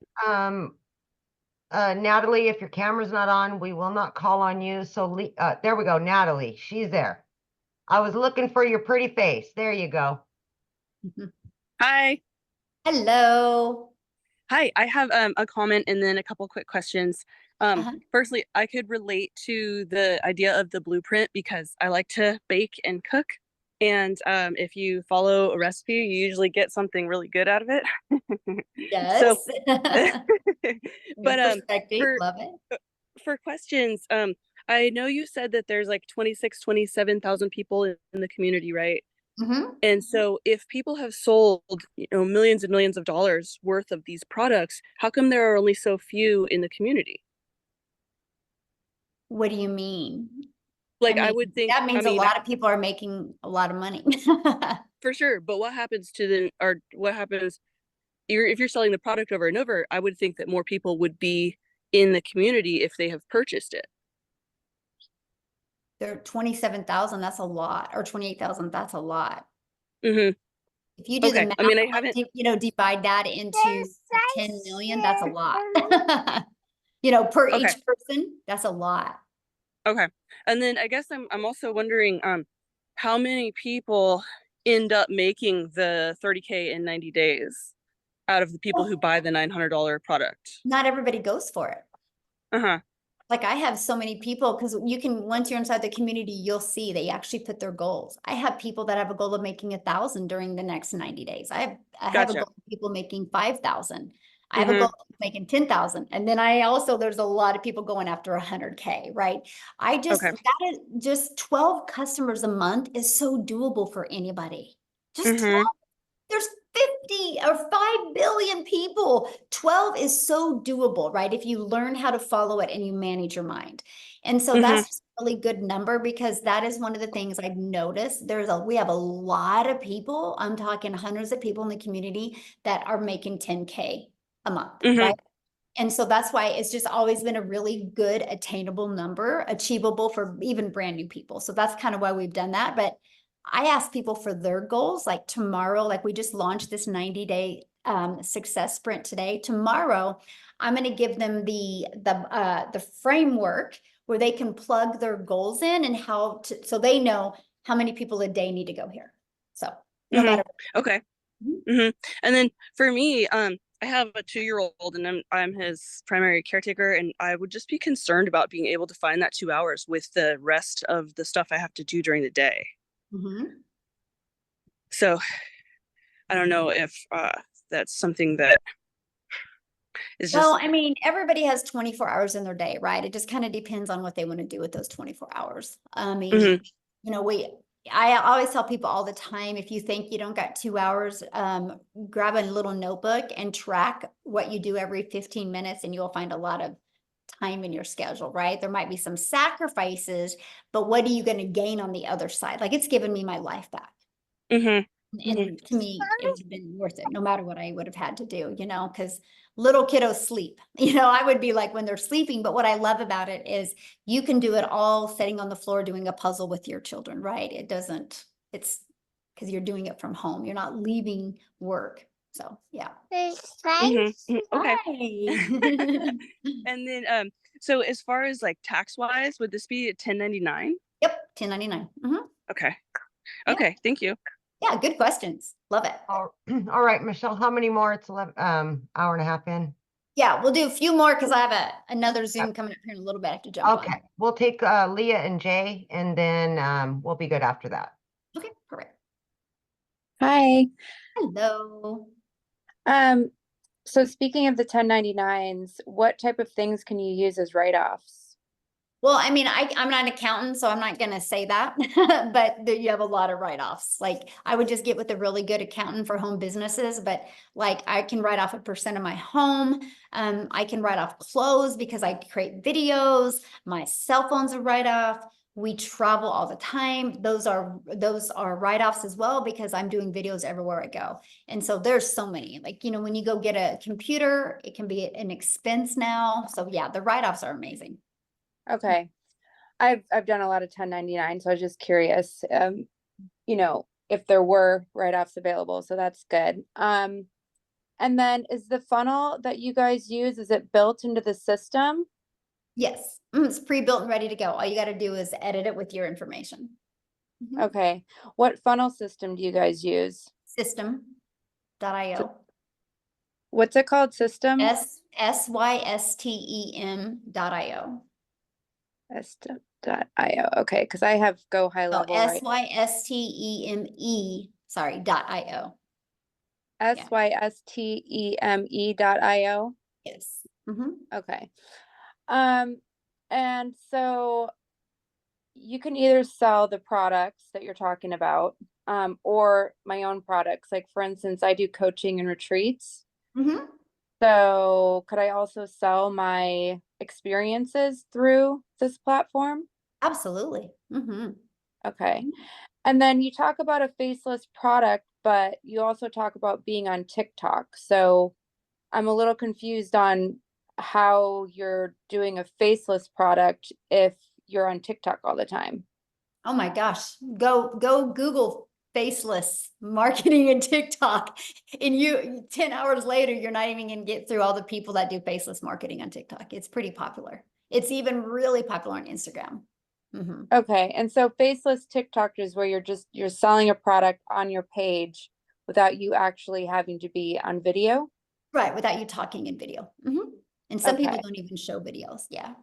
Speaker 2: Natalie, if your camera's not on, we will not call on you. So there we go. Natalie, she's there. I was looking for your pretty face. There you go.
Speaker 12: Hi.
Speaker 1: Hello.
Speaker 12: Hi, I have a comment and then a couple quick questions. Firstly, I could relate to the idea of the blueprint because I like to bake and cook. And if you follow a recipe, you usually get something really good out of it.
Speaker 1: Yes.
Speaker 12: So,
Speaker 1: Good
Speaker 12: but
Speaker 1: perspective. Love it.
Speaker 12: for questions, I know you said that there's like 27,000 people in the community, right? And so if people have sold, millions and millions of dollars worth of these products, how come there are only so few in the community?
Speaker 1: What do you mean?
Speaker 12: Like, I would think
Speaker 1: that means a lot of people are making a lot of money.
Speaker 12: for sure. But what happens if you're selling the product over and over? I would think that more people would be in the community if they have purchased it.
Speaker 1: There are 27,000, that's a lot, or 28,000, that's a lot.
Speaker 12: If
Speaker 1: you do the math,
Speaker 12: I mean, I haven't,
Speaker 1: divide that into 10 million, that's a lot. Per each person, that's a lot.
Speaker 12: Okay. And then I guess I'm also wondering, how many people end up making the 30K in 90 days out of the people who buy the $900 product?
Speaker 1: Not everybody goes for it. Like I have so many people, because you can, once you're inside the community, you'll see they actually put their goals. I have people that have a goal of making 1,000 during the next 90 days. I have a
Speaker 12: Gotcha.
Speaker 1: goal of people making 5,000. I have a
Speaker 12: Mhm.
Speaker 1: goal of making 10,000. And then I also, there's a lot of people going after 100K, right? I just,
Speaker 12: Okay.
Speaker 1: that is just 12 customers a month is so doable for anybody. Just 12.
Speaker 12: Mhm.
Speaker 1: There's 50 or 5 billion people. 12 is so doable, right? If you learn how to follow it and you manage your mind. And so
Speaker 12: Mhm.
Speaker 1: that's just a really good number, because that is one of the things I've noticed. We have a lot of people, I'm talking hundreds of people in the community that are making 10K a month,
Speaker 12: Mhm.
Speaker 1: right? And so that's why it's just always been a really good attainable number, achievable for even brand new people. So that's kind of why we've done that. But I ask people for their goals, like tomorrow, like we just launched this 90-day success sprint today. Tomorrow, I'm going to give them the framework where they can plug their goals in and how to, so they know how many people a day need to go here. So no
Speaker 12: Mhm.
Speaker 1: matter.
Speaker 12: Okay.
Speaker 1: Mhm.
Speaker 12: Mhm. And then for me, I have a 2-year-old and I'm his primary caretaker, and I would just be concerned about being able to find that 2 hours with the rest of the stuff I have to do during the day.
Speaker 1: Mhm.
Speaker 12: So I don't know if that's something that is just.
Speaker 1: Well, I mean, everybody has 24 hours in their day, right? It just kind of depends on what they want to do with those 24 hours. I mean,
Speaker 12: Mhm.
Speaker 1: you know, I always tell people all the time, if you think you don't got 2 hours, grab a little notebook and track what you do every 15 minutes, and you'll find a lot of time in your schedule, right? There might be some sacrifices, but what are you going to gain on the other side? Like, it's given me my life back.
Speaker 12: Mhm. Mhm.
Speaker 1: And to me, it's been worth it, no matter what I would have had to do, you know, because little kiddos sleep. You know, I would be like when they're sleeping, but what I love about it is you can do it all sitting on the floor doing a puzzle with your children, right? It's because you're doing it from home. You're not leaving work. So yeah.
Speaker 12: Mhm. Mhm. Okay.
Speaker 1: Hi.
Speaker 12: And then so as far as like tax wise, would this be a 1099?
Speaker 1: Yep, 1099.
Speaker 12: Okay.
Speaker 1: Yeah.
Speaker 12: Okay, thank you.
Speaker 1: Yeah, good questions. Love it.
Speaker 2: All right, Michelle, how many more? It's 11, hour and a half in.
Speaker 1: Yeah, we'll do a few more because I have another Zoom coming up here in a little bit. I have to jump on.
Speaker 2: Okay, we'll take Leah and Jay, and then we'll be good after that.
Speaker 1: Okay, perfect.
Speaker 13: Hi.
Speaker 1: Hello.
Speaker 13: So speaking of the 1099s, what type of things can you use as write-offs?
Speaker 1: Well, I mean, I'm not an accountant, so I'm not going to say that, but you have a lot of write-offs. Like I would just get with a really good accountant for home businesses, but like I can write off 1% of my home. I can write off clothes because I create videos. My cell phone's a write-off. We travel all the time. Those are write-offs as well because I'm doing videos everywhere I go. And so there's so many, like, you know, when you go get a computer, it can be an expense now. So yeah, the write-offs are amazing.
Speaker 13: Okay. I've done a lot of 1099, so I was just curious, you know, if there were write-offs available, so that's good. And then is the funnel that you guys use, is it built into the system?
Speaker 1: Yes, it's pre-built and ready to go. All you got to do is edit it with your information.
Speaker 13: Okay. What funnel system do you guys use?
Speaker 1: System.io.
Speaker 13: What's it called? System?
Speaker 1: SYSTEM.io.
Speaker 13: System.io. Okay, because I have Go High
Speaker 1: So
Speaker 13: Level right.
Speaker 1: SYSTEME, sorry, .io.
Speaker 13: SYSTEME.io.
Speaker 1: Yes.
Speaker 13: Okay. And so you can either sell the products that you're talking about, or my own products. Like for instance, I do coaching and retreats. So could I also sell my experiences through this platform?
Speaker 1: Absolutely.
Speaker 13: Okay. And then you talk about a faceless product, but you also talk about being on TikTok. So I'm a little confused on how you're doing a faceless product if you're on TikTok all the time.
Speaker 1: Oh my gosh. Go Google faceless marketing and TikTok. And 10 hours later, you're not even going to get through all the people that do faceless marketing on TikTok. It's pretty popular. It's even really popular on Instagram.
Speaker 13: Okay. And so faceless TikTok is where you're selling a product on your page without you actually having to be on video?
Speaker 1: Right. Without you talking in video. And some people
Speaker 13: Okay.
Speaker 1: don't even show videos. Yeah.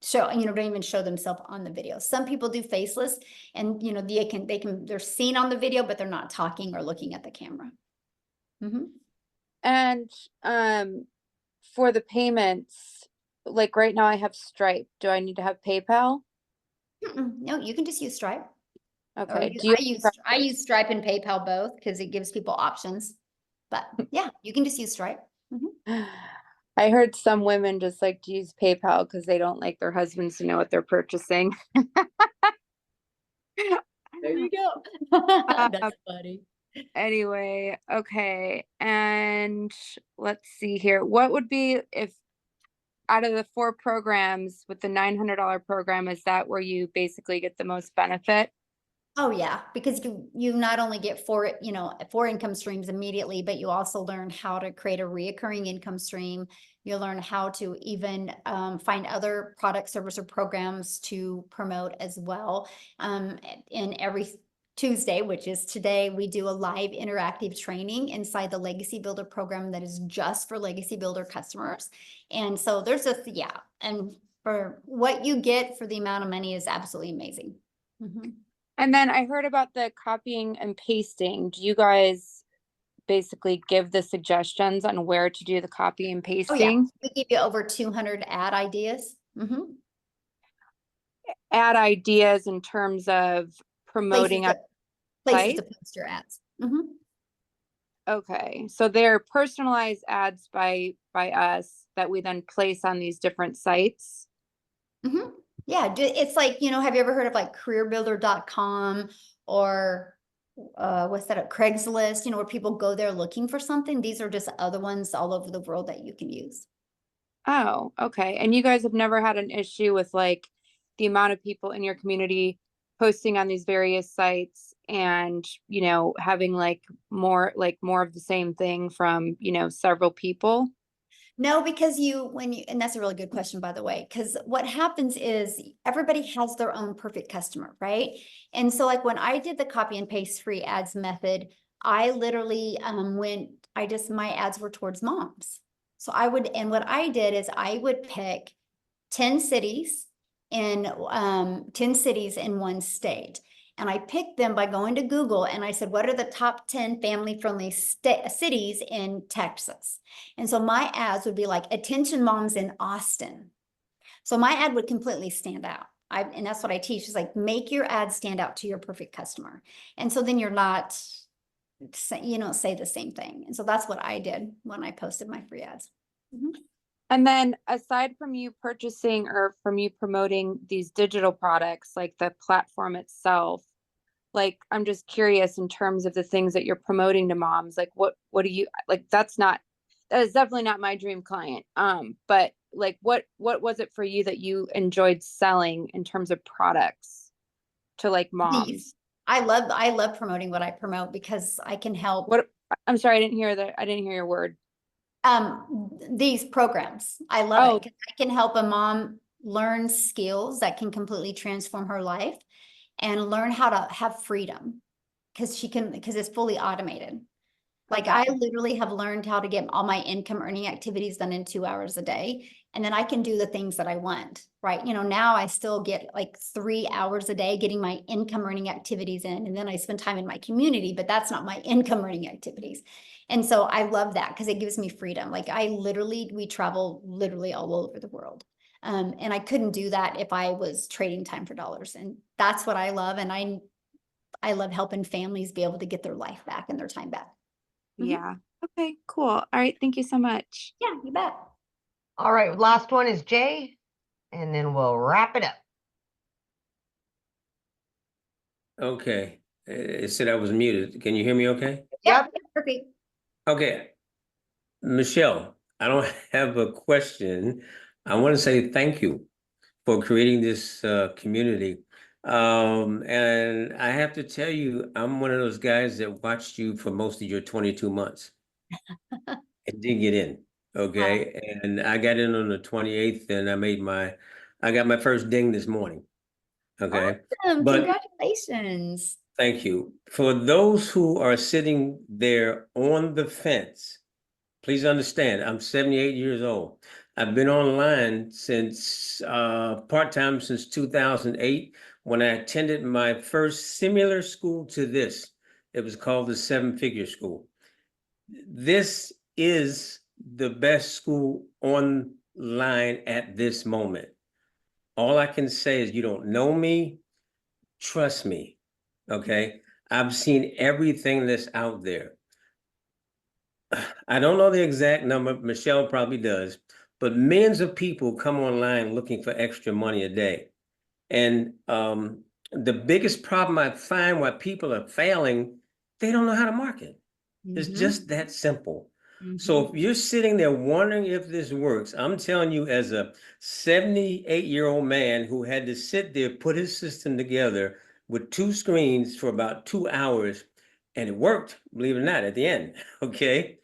Speaker 1: show, don't even show themselves on the video. Some people do faceless and, they're seen on the video, but they're not talking or looking at the camera.
Speaker 13: And for the payments, like right now I have Stripe. Do I need to have PayPal?
Speaker 1: No, you can just use Stripe.
Speaker 13: Okay.
Speaker 1: I use Stripe and PayPal both because it gives people options. But yeah, you can just use Stripe.
Speaker 13: I heard some women just like to use PayPal because they don't like their husbands to know what they're purchasing.
Speaker 1: There you go. That's funny.
Speaker 13: Anyway, okay. And let's see here. What would be if out of the 4 programs with the $900 program, is that where you basically get the most benefit?
Speaker 1: Oh yeah, because you not only get 4 income streams immediately, but you also learn how to create a reoccurring income stream. You learn how to even find other product, service, or programs to promote as well. In every Tuesday, which is today, we do a live interactive training inside the Legacy Builder program that is just for Legacy Builder customers. And so there's and for what you get for the amount of money is absolutely amazing.
Speaker 13: And then I heard about the copying and pasting. Do you guys basically give the suggestions on where to do the copy and pasting?
Speaker 1: Oh yeah, we give you over 200 ad ideas.
Speaker 13: Ad ideas in terms of promoting
Speaker 1: places to post your ads.
Speaker 13: Okay, so they're personalized ads by us that we then place on these different sites.
Speaker 1: Yeah, it's like, have you ever heard of like careerbuilder.com or what's that, Craigslist, where people go there looking for something? These are just other ones all over the world that you can use.
Speaker 13: Oh, okay. And you guys have never had an issue with like the amount of people in your community posting on these various sites and, having like more of the same thing from, several people?
Speaker 1: No, because and that's a really good question, by the way, because what happens is everybody has their own perfect customer, right? And so like when I did the copy and paste free ads method, I literally my ads were towards moms. So what I did is I would pick 10 cities in 10 cities in one state. And I picked them by going to Google and I said, what are the top 10 family-friendly cities in Texas? And so my ads would be like, attention moms in Austin. So my ad would completely stand out. And that's what I teach is like, make your ad stand out to your perfect customer. And so then you don't say the same thing. And so that's what I did when I posted my free ads.
Speaker 13: And then aside from you purchasing or from you promoting these digital products, like the platform itself, like, I'm just curious in terms of the things that you're promoting to moms, like what do you, like, that is definitely not my dream client. But like, what was it for you that you enjoyed selling in terms of products to like moms?
Speaker 1: I love promoting what I promote because I can help.
Speaker 13: I'm sorry, I didn't hear your word.
Speaker 1: These programs. I love it because I can help a mom learn skills that can completely transform her life and learn how to have freedom because it's fully automated. Like I literally have learned how to get all my income earning activities done in 2 hours a day. And then I can do the things that I want, right? Now I still get like 3 hours a day getting my income earning activities in. And then I spend time in my community, but that's not my income earning activities. And so I love that because it gives me freedom. Like we travel literally all over the world. And I couldn't do that if I was trading time for dollars. And that's what I love. And I love helping families be able to get their life back and their time back.
Speaker 13: Yeah. Okay, cool. All right. Thank you so much.
Speaker 1: Yeah, you bet.
Speaker 2: All right. Last one is Jay, and then we'll wrap it up.
Speaker 14: Okay. It said I was muted. Can you hear me okay?
Speaker 1: Yep. Perfect.
Speaker 14: Okay. Michelle, I don't have a question. I want to say thank you for creating this community. And I have to tell you, I'm one of those guys that watched you for most of your 22 months and didn't get in. Okay. And I got in on the 28th and I got my first ding this morning. Okay.
Speaker 1: Awesome.
Speaker 14: But
Speaker 1: congratulations.
Speaker 14: thank you. For those who are sitting there on the fence, please understand, I'm 78 years old. I've been online since part-time since 2008 when I attended my first similar school to this. It was called the Seven Figure School. This is the best school online at this moment. All I can say is you don't know me, trust me, okay? I've seen everything that's out there. I don't know the exact number, Michelle probably does, but millions of people come online looking for extra money a day. And the biggest problem I find why people are failing, they don't know how to market. It's just that simple. So if you're sitting there wondering if this works, I'm telling you, as a 78-year-old man who had to sit there, put his system together with 2 screens for about 2 hours, and it worked, believe it or not, at the end, okay?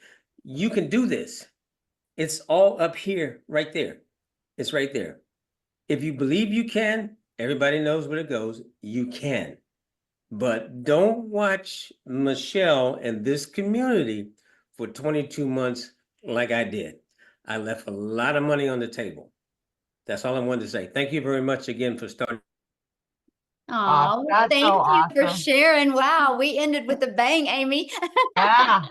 Speaker 14: You can do this. It's all up here, right there. It's right there. If you believe you can, everybody knows where it goes, you can. But don't watch Michelle and this community for 22 months like I did. I left a lot of money on the table. That's all I wanted to say. Thank you very much again for starting.
Speaker 1: Oh,
Speaker 2: That's
Speaker 1: thank
Speaker 2: so
Speaker 1: you for
Speaker 2: awesome.
Speaker 1: sharing. Wow, we ended with a bang, Amy.
Speaker 2: Yeah.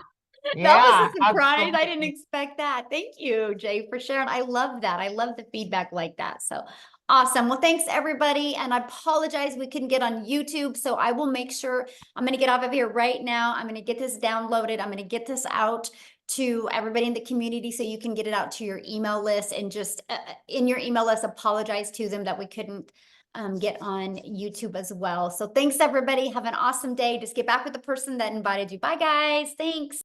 Speaker 1: That was a
Speaker 2: Yeah,
Speaker 1: surprise. I didn't
Speaker 2: absolutely.
Speaker 1: expect that. Thank you, Jay, for sharing. I love that. I love the feedback like that. So awesome. Well, thanks everybody. And I apologize we couldn't get on YouTube. So I will make sure I'm going to get off of here right now. I'm going to get this downloaded. I'm going to get this out to everybody in the community so you can get it out to your email list, and just in your email list, apologize to them that we couldn't get on YouTube as well. So thanks everybody. Have an awesome day. Just get back with the person that invited you. Bye guys. Thanks.